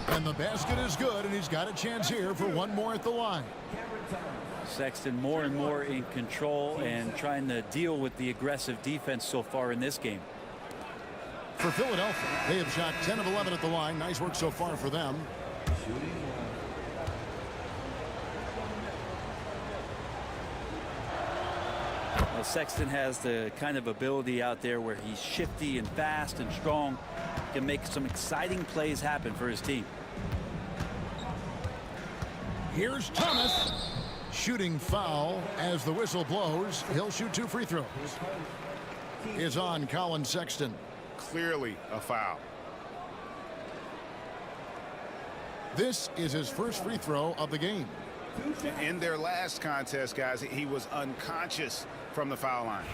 Speaker 1: And the basket is good, and he's got a chance here for one more at the line.
Speaker 2: Sexton more and more in control and trying to deal with the aggressive defense so far in this game.
Speaker 1: For Philadelphia, they have shot 10 of 11 at the line. Nice work so far for them.
Speaker 2: Well, Sexton has the kind of ability out there where he's shifty and fast and strong, can make some exciting plays happen for his team.
Speaker 1: Here's Thomas. Shooting foul as the whistle blows. He'll shoot 2 free throws. Is on Colin Sexton.
Speaker 3: Clearly a foul.
Speaker 1: This is his first free throw of the game.
Speaker 3: In their last contest, guys, he was unconscious from the foul line.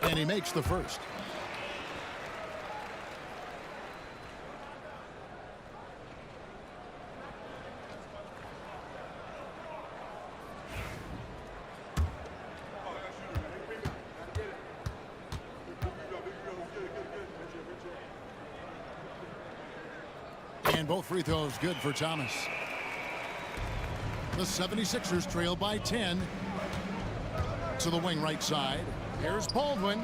Speaker 1: And he makes the first. And both free throws good for Thomas. The 76ers trail by 10. To the wing right side. Here's Baldwin.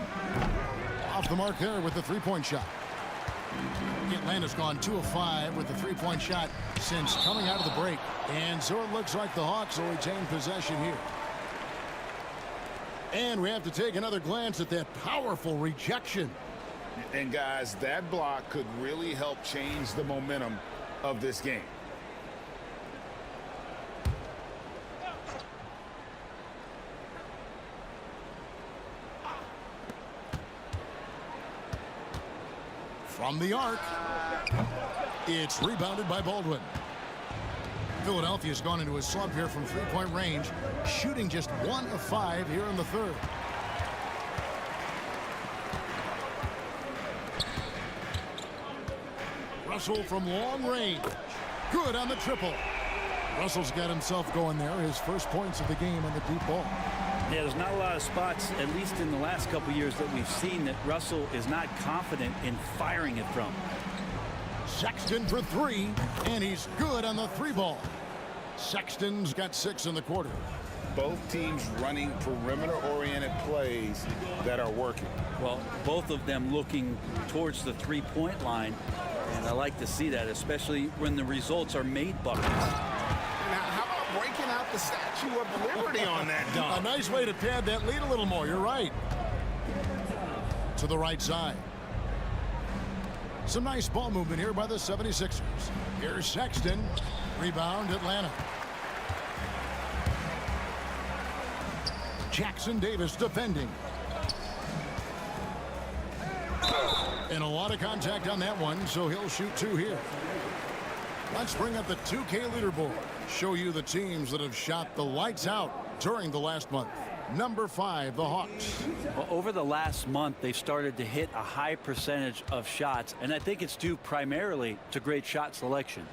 Speaker 1: Off the mark there with the three-point shot. Atlanta's gone 2 of 5 with the three-point shot since coming out of the break. And so it looks like the Hawks will retain possession here. And we have to take another glance at that powerful rejection.
Speaker 3: And guys, that block could really help change the momentum of this game.
Speaker 1: From the arc, it's rebounded by Baldwin. Philadelphia's gone into a slump here from three-point range, shooting just 1 of 5 here in the third. Russell from long range. Good on the triple. Russell's got himself going there. His first points of the game on the deep ball.
Speaker 2: Yeah, there's not a lot of spots, at least in the last couple years, that we've seen that Russell is not confident in firing it from.
Speaker 1: Sexton for 3, and he's good on the 3-ball. Sexton's got 6 in the quarter.
Speaker 3: Both teams running perimeter-oriented plays that are working.
Speaker 2: Well, both of them looking towards the three-point line, and I like to see that, especially when the results are made buckets.
Speaker 3: Now, how about breaking out the Statue of Liberty on that dunk?
Speaker 1: A nice way to pad that lead a little more. You're right. To the right side. Some nice ball movement here by the 76ers. Here's Sexton. Rebound, Atlanta. Jackson Davis defending. And a lot of contact on that one, so he'll shoot 2 here. Let's bring up the 2K leaderboard. Show you the teams that have shot the lights out during the last month. Number 5, the Hawks.
Speaker 2: Well, over the last month, they've started to hit a high percentage of shots, and I think it's due primarily to great shot selection.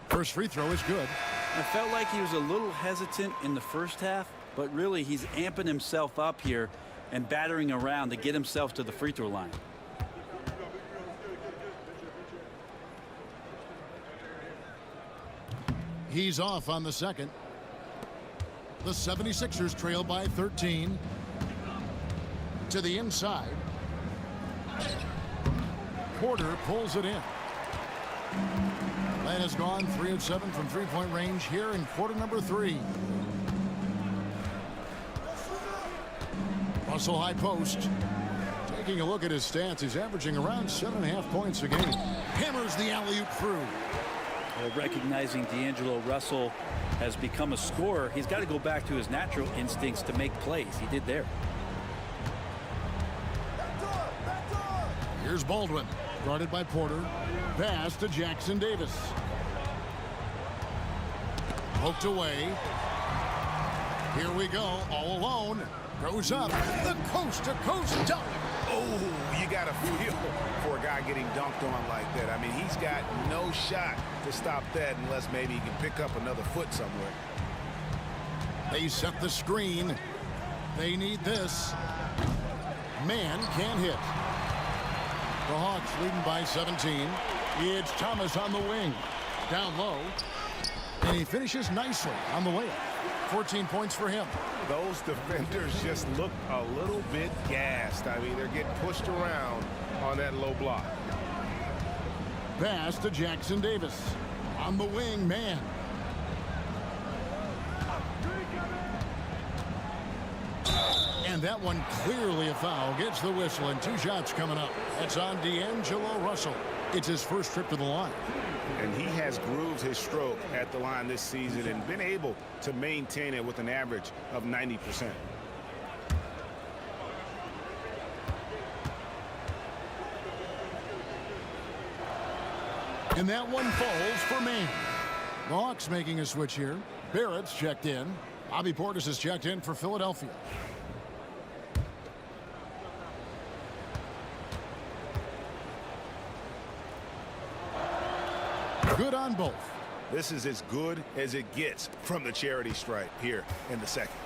Speaker 1: First free throw is good.
Speaker 2: I felt like he was a little hesitant in the first half, but really he's amping himself up here and battering around to get himself to the free throw line.
Speaker 1: He's off on the second. The 76ers trail by 13. To the inside. Porter pulls it in. Atlanta's gone 3 of 7 from three-point range here in quarter number 3. Russell high post. Taking a look at his stats, he's averaging around 7.5 points a game. Hammers the alley-oop through.
Speaker 2: Well, recognizing D'Angelo Russell has become a scorer, he's got to go back to his natural instincts to make plays. He did there.
Speaker 1: Here's Baldwin, guarded by Porter. Pass to Jackson Davis. Poked away. Here we go, all alone. Goes up, the coast-to-coast dunk.
Speaker 3: Oh, you got to feel for a guy getting dunked on like that. I mean, he's got no shot to stop that unless maybe he can pick up another foot somewhere.
Speaker 1: They set the screen. They need this. Man can't hit. The Hawks leading by 17. It's Thomas on the wing. Down low. And he finishes nicely on the layup. 14 points for him.
Speaker 3: Those defenders just look a little bit gassed. I mean, they're getting pushed around on that low block.
Speaker 1: Pass to Jackson Davis. On the wing, man. And that one clearly a foul. Gets the whistle and 2 shots coming up. That's on D'Angelo Russell. It's his first trip to the line.
Speaker 3: And he has grooved his stroke at the line this season and been able to maintain it with an average of 90%.
Speaker 1: And that one falls for Maine. The Hawks making a switch here. Barrett's checked in. Bobby Portis is checked in for Philadelphia. Good on both.
Speaker 3: This is as good as it gets from the charity stripe here in the second.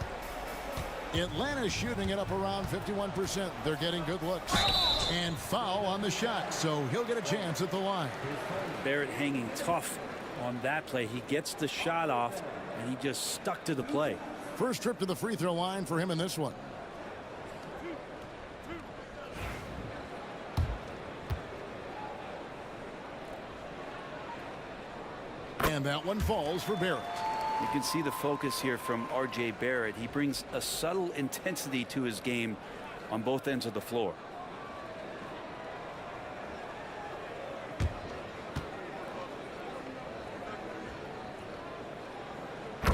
Speaker 1: Atlanta's shooting it up around 51%. They're getting good looks. And foul on the shot, so he'll get a chance at the line.
Speaker 2: Barrett hanging tough on that play. He gets the shot off, and he just stuck to the play.
Speaker 1: First trip to the free throw line for him in this one. And that one falls for Barrett.
Speaker 2: You can see the focus here from R.J. Barrett. He brings a subtle intensity to his game on both ends of the floor.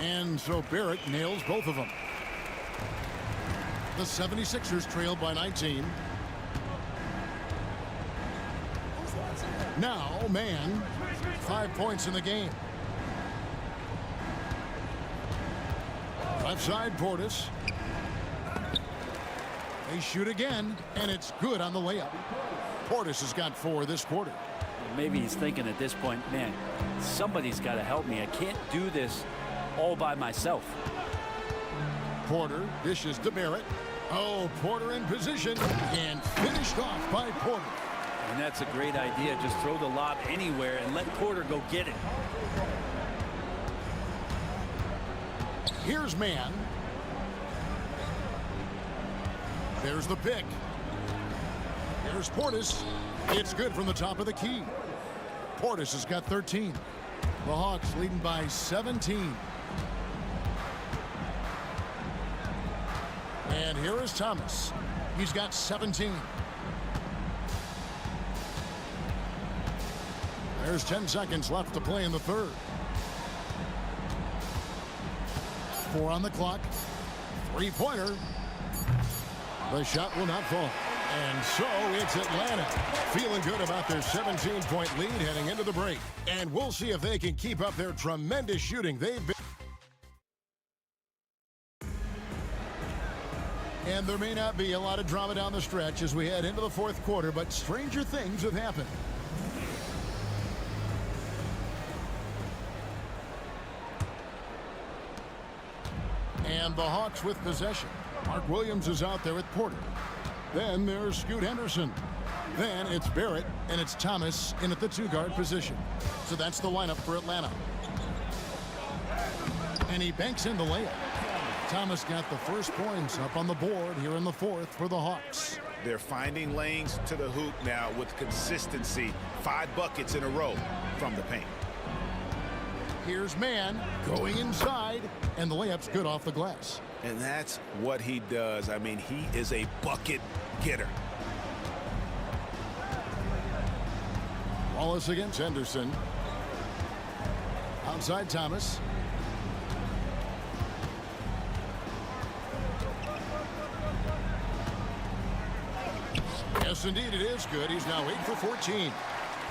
Speaker 1: And so Barrett nails both of them. The 76ers trail by 19. Now, man, 5 points in the game. Left side, Portis. They shoot again, and it's good on the layup. Portis has got 4 this quarter.
Speaker 2: Maybe he's thinking at this point, man, somebody's got to help me. I can't do this all by myself.
Speaker 1: Porter dishes to Barrett. Oh, Porter in position and finished off by Porter.
Speaker 2: And that's a great idea. Just throw the lob anywhere and let Porter go get it.
Speaker 1: Here's man. There's the pick. Here's Portis. It's good from the top of the key. Portis has got 13. The Hawks leading by 17. And here is Thomas. He's got 17. There's 10 seconds left to play in the third. 4 on the clock. 3-pointer. The shot will not fall. And so it's Atlanta feeling good about their 17-point lead heading into the break. And we'll see if they can keep up their tremendous shooting they've been. And there may not be a lot of drama down the stretch as we head into the fourth quarter, but stranger things have happened. And the Hawks with possession. Mark Williams is out there with Porter. Then there's Scoot Henderson. Then it's Barrett, and it's Thomas in at the 2-guard position. So that's the lineup for Atlanta. And he banks in the layup. Thomas got the first points up on the board here in the fourth for the Hawks.
Speaker 3: They're finding lanes to the hoop now with consistency. 5 buckets in a row from the paint.
Speaker 1: Here's man going inside, and the layup's good off the glass.
Speaker 3: And that's what he does. I mean, he is a bucket getter.
Speaker 1: Wallace against Henderson. Outside Thomas. Yes, indeed, it is good. He's now 8 for 14.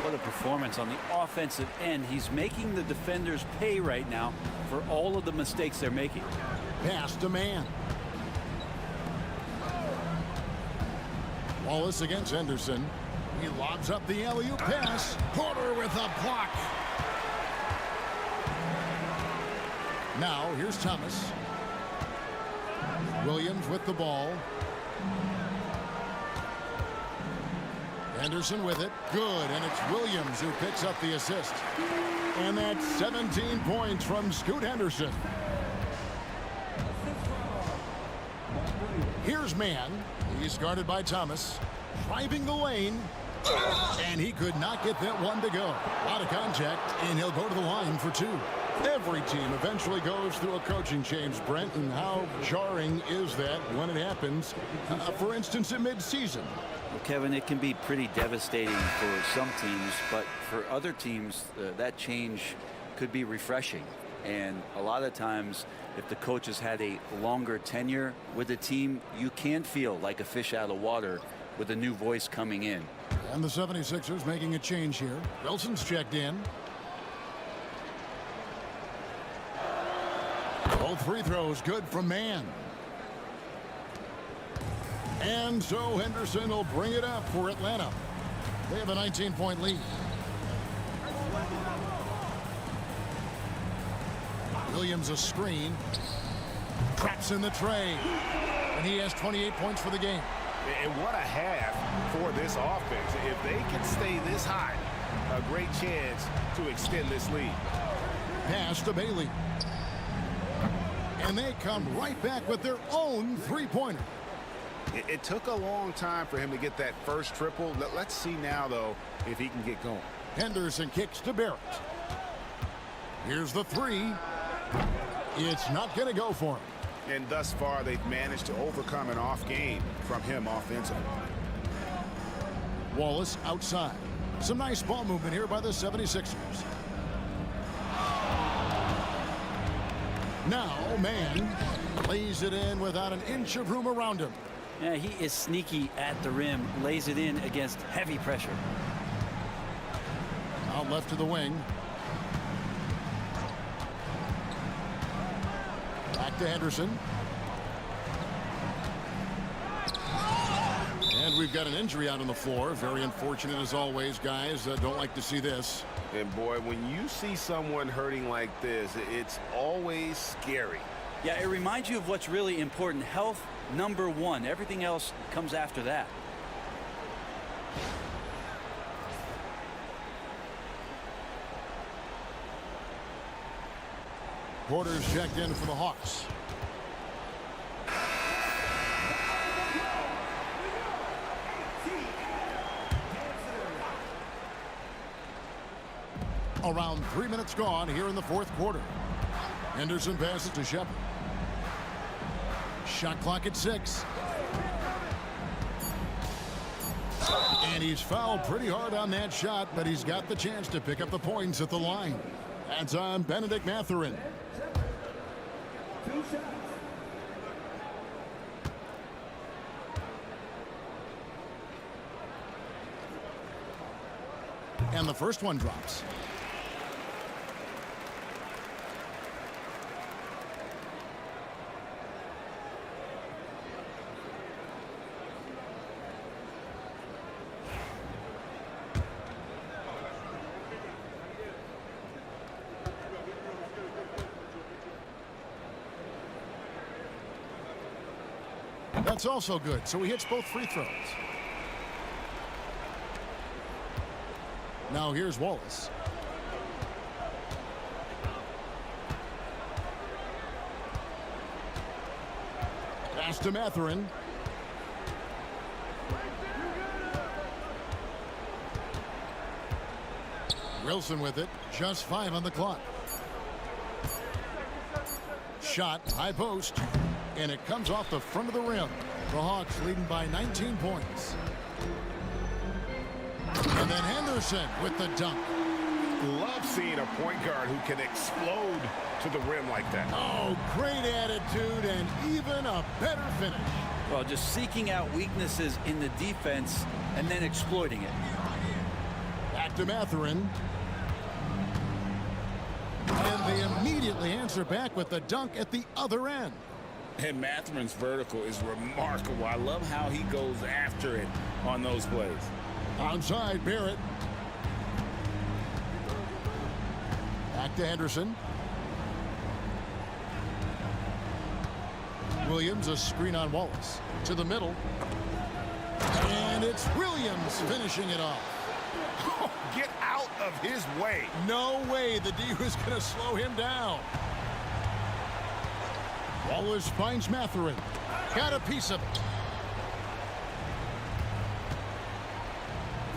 Speaker 2: What a performance on the offensive end. He's making the defenders pay right now for all of the mistakes they're making.
Speaker 1: Pass to man. Wallace against Henderson. He lobs up the alley-oop pass. Porter with a block. Now here's Thomas. Williams with the ball. Henderson with it. Good, and it's Williams who picks up the assist. And that's 17 points from Scoot Henderson. Here's man. He's guarded by Thomas. Driving the lane. And he could not get that one to go. Out of contact, and he'll go to the line for 2. Every team eventually goes through a coaching change, Brent, and how jarring is that when it happens, for instance, in midseason?
Speaker 2: Well, Kevin, it can be pretty devastating for some teams, but for other teams, that change could be refreshing. And a lot of times, if the coach has had a longer tenure with the team, you can feel like a fish out of water with a new voice coming in.
Speaker 1: And the 76ers making a change here. Wilson's checked in. Both free throws good from man. And so Henderson will bring it up for Atlanta. They have a 19-point lead. Williams a screen. Traps in the tray. And he has 28 points for the game.
Speaker 3: And what a half for this offense. If they can stay this high, a great chance to extend this lead.
Speaker 1: Pass to Bailey. And they come right back with their own three-pointer.
Speaker 3: It took a long time for him to get that first triple. Let's see now, though, if he can get going.
Speaker 1: Henderson kicks to Barrett. Here's the three. It's not going to go for him.
Speaker 3: And thus far, they've managed to overcome an off game from him offensively.
Speaker 1: Wallace outside. Some nice ball movement here by the 76ers. Now, man lays it in without an inch of room around him.
Speaker 2: Yeah, he is sneaky at the rim, lays it in against heavy pressure.
Speaker 1: Out left to the wing. Back to Henderson. And we've got an injury out on the floor. Very unfortunate as always, guys. Don't like to see this.
Speaker 5: And boy, when you see someone hurting like this, it's always scary.
Speaker 2: Yeah, it reminds you of what's really important. Health, number one. Everything else comes after that.
Speaker 1: Porter's checked in for the Hawks. Around 3 minutes gone here in the fourth quarter. Henderson passes to Shepard. Shot clock at 6. And he's fouled pretty hard on that shot, but he's got the chance to pick up the points at the line. That's on Benedict Mathurin. And the first one drops. That's also good, so he hits both free throws. Now here's Wallace. Pass to Mathurin. Wilson with it. Just 5 on the clock. Shot, high post. And it comes off the front of the rim. The Hawks leading by 19 points. And then Henderson with the dunk.
Speaker 3: Love seeing a point guard who can explode to the rim like that.
Speaker 1: Oh, great attitude and even a better finish.
Speaker 2: Well, just seeking out weaknesses in the defense and then exploiting it.
Speaker 1: Back to Mathurin. And they immediately answer back with the dunk at the other end.
Speaker 6: And Mathurin's vertical is remarkable. I love how he goes after it on those plays.
Speaker 1: Onside, Barrett. Back to Henderson. Williams, a screen on Wallace. To the middle. And it's Williams finishing it off.
Speaker 3: Oh, get out of his way.
Speaker 1: No way the D was going to slow him down. Wallace finds Mathurin. Got a piece of it.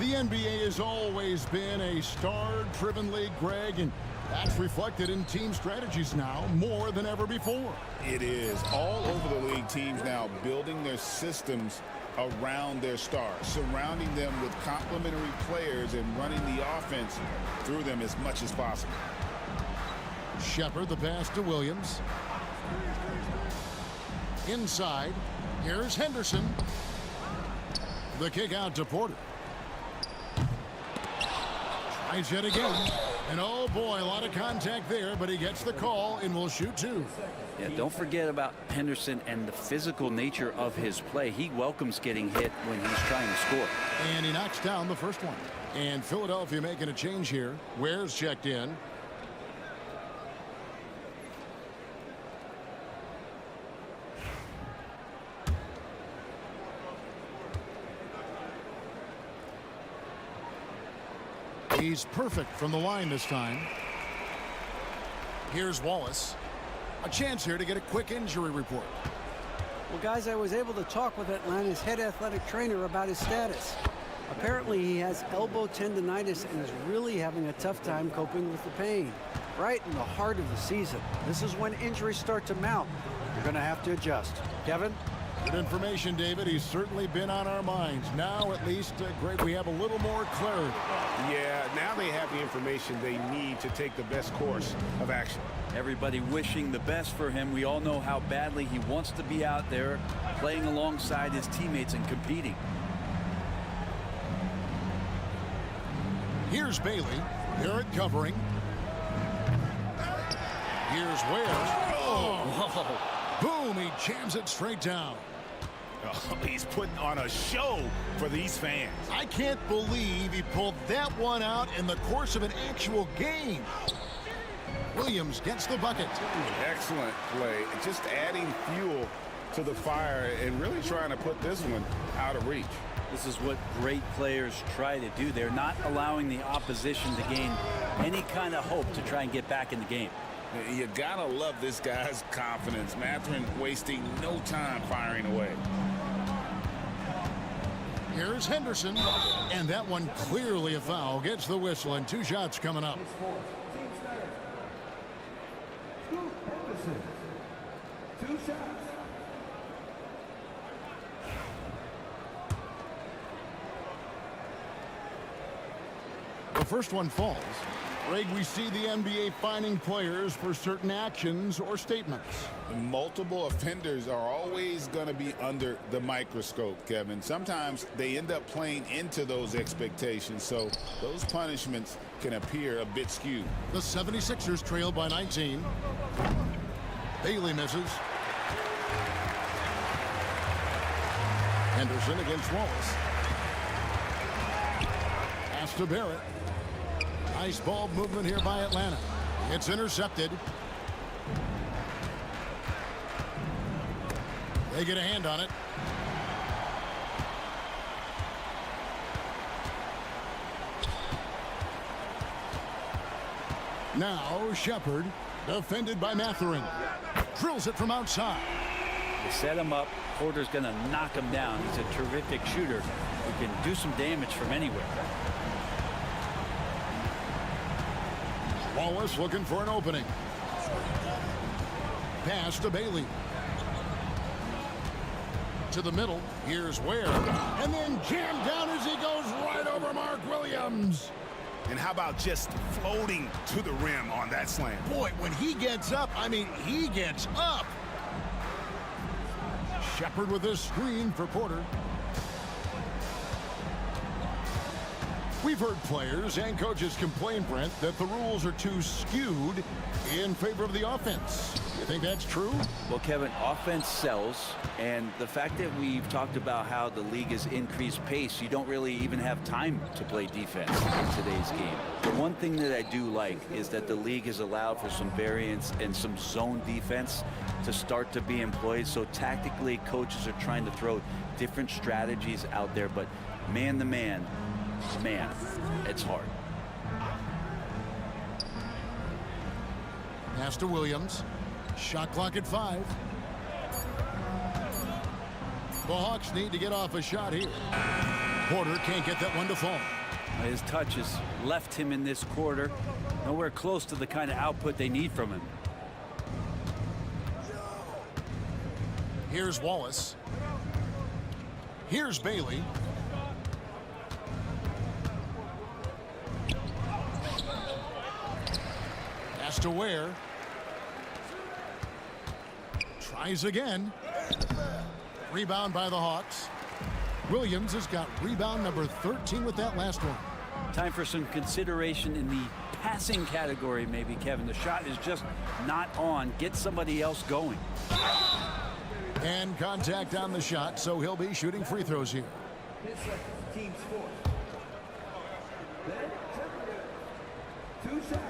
Speaker 1: The NBA has always been a star-driven league, Greg, and that's reflected in team strategies now more than ever before.
Speaker 6: It is. All over the league, teams now building their systems around their stars, surrounding them with complementary players and running the offense through them as much as possible.
Speaker 1: Shepard, the pass to Williams. Inside, here's Henderson. The kick out to Porter. Tries yet again. And oh boy, a lot of contact there, but he gets the call and will shoot 2.
Speaker 2: Yeah, don't forget about Henderson and the physical nature of his play. He welcomes getting hit when he's trying to score.
Speaker 1: And he knocks down the first one. And Philadelphia making a change here. Ware's checked in. He's perfect from the line this time. Here's Wallace. A chance here to get a quick injury report.
Speaker 4: Well, guys, I was able to talk with Atlanta's head athletic trainer about his status. Apparently, he has elbow tendonitis and is really having a tough time coping with the pain. Right in the heart of the season. This is when injuries start to mount. You're going to have to adjust. Kevin?
Speaker 1: Good information, David. He's certainly been on our minds. Now, at least, Greg, we have a little more clarity.
Speaker 5: Yeah, now they have the information they need to take the best course of action.
Speaker 2: Everybody wishing the best for him. We all know how badly he wants to be out there playing alongside his teammates and competing.
Speaker 1: Here's Bailey. Barrett covering. Here's Ware. Oh. Boom, he jams it straight down.
Speaker 3: Oh, he's putting on a show for these fans.
Speaker 1: I can't believe he pulled that one out in the course of an actual game. Williams gets the bucket.
Speaker 3: Excellent play. Just adding fuel to the fire and really trying to put this one out of reach.
Speaker 2: This is what great players try to do. They're not allowing the opposition to gain any kind of hope to try and get back in the game.
Speaker 6: You gotta love this guy's confidence. Mathurin wasting no time firing away.
Speaker 1: Here's Henderson, and that one clearly a foul. Gets the whistle, and 2 shots coming up. The first one falls. Greg, we see the NBA fining players for certain actions or statements.
Speaker 6: Multiple offenders are always going to be under the microscope, Kevin. Sometimes they end up playing into those expectations, so those punishments can appear a bit skewed.
Speaker 1: The 76ers trail by 19. Bailey misses. Henderson against Wallace. Pass to Barrett. Nice ball movement here by Atlanta. It's intercepted. They get a hand on it. Now Shepard, defended by Mathurin. Drills it from outside.
Speaker 2: They set him up. Porter's going to knock him down. He's a terrific shooter who can do some damage from anywhere.
Speaker 1: Wallace looking for an opening. Pass to Bailey. To the middle. Here's Ware. And then jammed down as he goes right over Mark Williams.
Speaker 3: And how about just floating to the rim on that slam?
Speaker 1: Boy, when he gets up, I mean, he gets up. Shepard with this screen for Porter. We've heard players and coaches complain, Brent, that the rules are too skewed in favor of the offense. You think that's true?
Speaker 2: Well, Kevin, offense sells, and the fact that we've talked about how the league has increased pace, you don't really even have time to play defense in today's game. The one thing that I do like is that the league has allowed for some variance and some zone defense to start to be employed. So tactically, coaches are trying to throw different strategies out there, but man to man, it's hard.
Speaker 1: Pass to Williams. Shot clock at 5. The Hawks need to get off a shot here. Porter can't get that one to fall.
Speaker 2: His touch has left him in this quarter. Nowhere close to the kind of output they need from him.
Speaker 1: Here's Wallace. Here's Bailey. Pass to Ware. Tries again. Rebound by the Hawks. Williams has got rebound number 13 with that last one.
Speaker 2: Time for some consideration in the passing category, maybe, Kevin. The shot is just not on. Get somebody else going.
Speaker 1: And contact on the shot, so he'll be shooting free throws here.
Speaker 9: Team score. Then, 2 shots.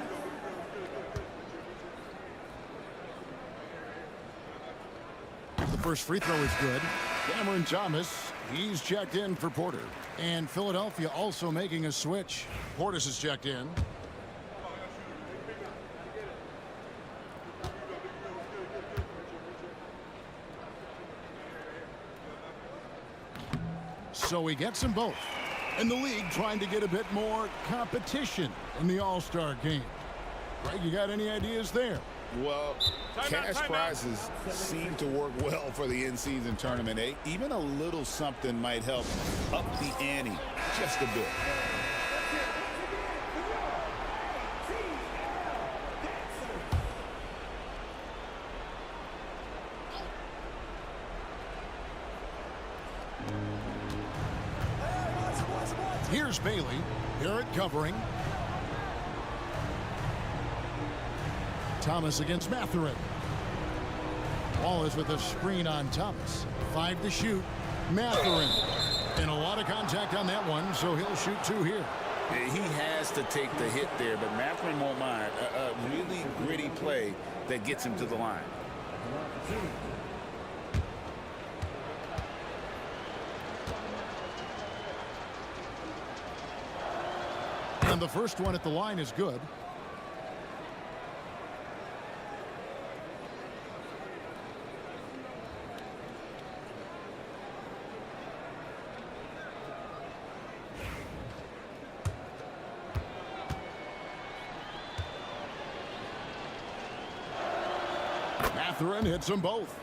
Speaker 1: The first free throw is good. Cameron Thomas He's checked in for Porter. And Philadelphia also making a switch. Portis is checked in. So he gets them both. And the league trying to get a bit more competition in the All-Star game. Greg, you got any ideas there?
Speaker 3: Well, cash prizes seem to work well for the in-season tournament. Even a little something might help up the ante just a bit.
Speaker 1: Here's Bailey. Barrett covering. Thomas against Mathurin. Wallace with a screen on Thomas. 5 to shoot. Mathurin. And a lot of contact on that one, so he'll shoot 2 here.
Speaker 6: He has to take the hit there, but Mathurin won't mind. A really gritty play that gets him to the line.
Speaker 1: And the first one at the line is good. Mathurin hits them both.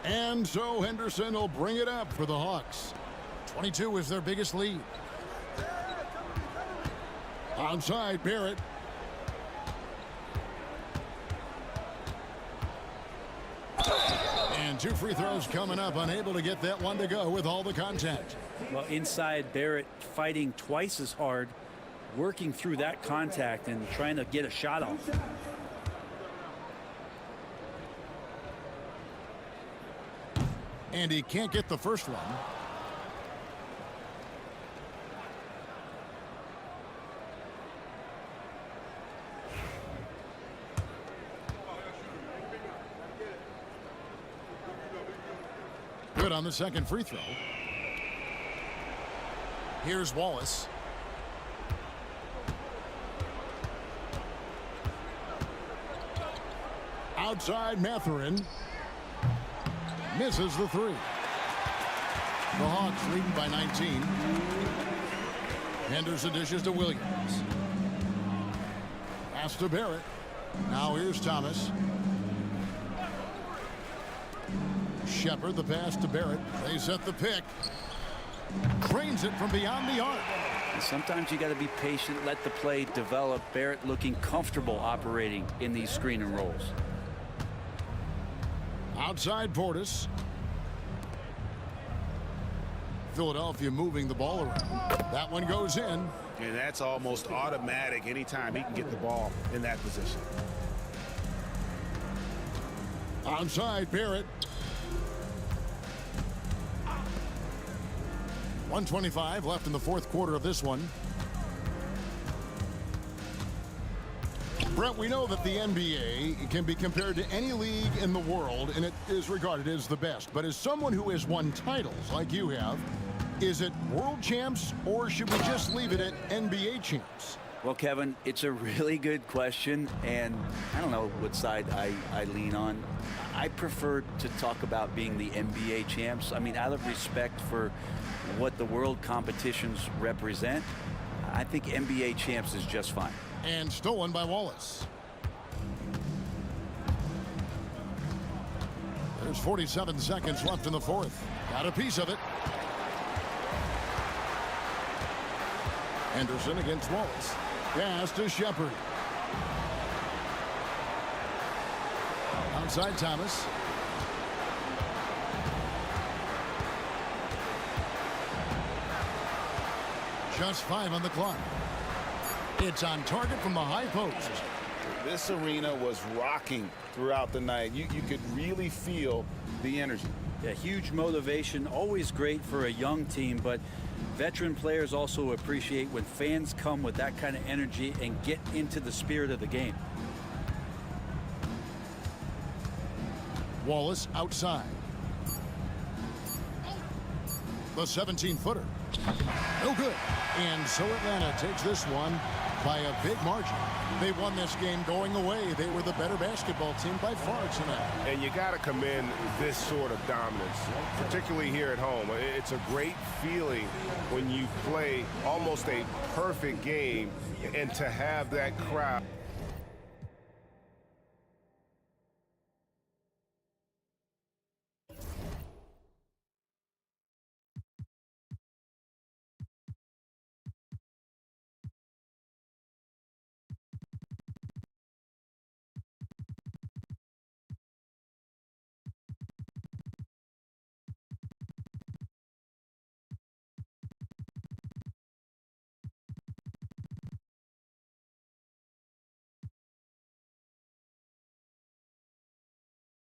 Speaker 1: And so Henderson will bring it up for the Hawks. 22 is their biggest lead. Onside, Barrett. And 2 free throws coming up, unable to get that one to go with all the contact.
Speaker 2: Well, inside, Barrett fighting twice as hard, working through that contact and trying to get a shot off.
Speaker 1: And he can't get the first one. Good on the second free throw. Here's Wallace. Outside, Mathurin. Misses the 3. The Hawks leading by 19. Henderson dishes to Williams. Pass to Barrett. Now here's Thomas. Shepard, the pass to Barrett. They set the pick. Cranes it from beyond the arc.
Speaker 2: And sometimes you got to be patient, let the play develop. Barrett looking comfortable operating in these screen and rolls.
Speaker 1: Outside Portis. Philadelphia moving the ball around. That one goes in.
Speaker 3: And that's almost automatic anytime he can get the ball in that position.
Speaker 1: Onside Barrett. 1:25 left in the fourth quarter of this one. Brett, we know that the NBA can be compared to any league in the world, and it is regarded as the best. But as someone who has won titles like you have, is it world champs, or should we just leave it at NBA champs?
Speaker 2: Well, Kevin, it's a really good question, and I don't know what side I lean on. I prefer to talk about being the NBA champs. I mean, out of respect for what the world competitions represent, I think NBA champs is just fine.
Speaker 1: And stolen by Wallace. There's 47 seconds left in the fourth. Got a piece of it. Henderson against Wallace. Pass to Shepard. Outside Thomas. Just 5 on the clock. It's on target from the high post.
Speaker 3: This arena was rocking throughout the night. You could really feel the energy.
Speaker 2: Yeah, huge motivation, always great for a young team, but veteran players also appreciate when fans come with that kind of energy and get into the spirit of the game.
Speaker 1: Wallace outside. The 17-footer. No good. And so Atlanta takes this one by a big margin. They won this game going away. They were the better basketball team by far tonight.
Speaker 5: And you got to commend this sort of dominance, particularly here at home. It's a great feeling when you play almost a perfect game and to have that crowd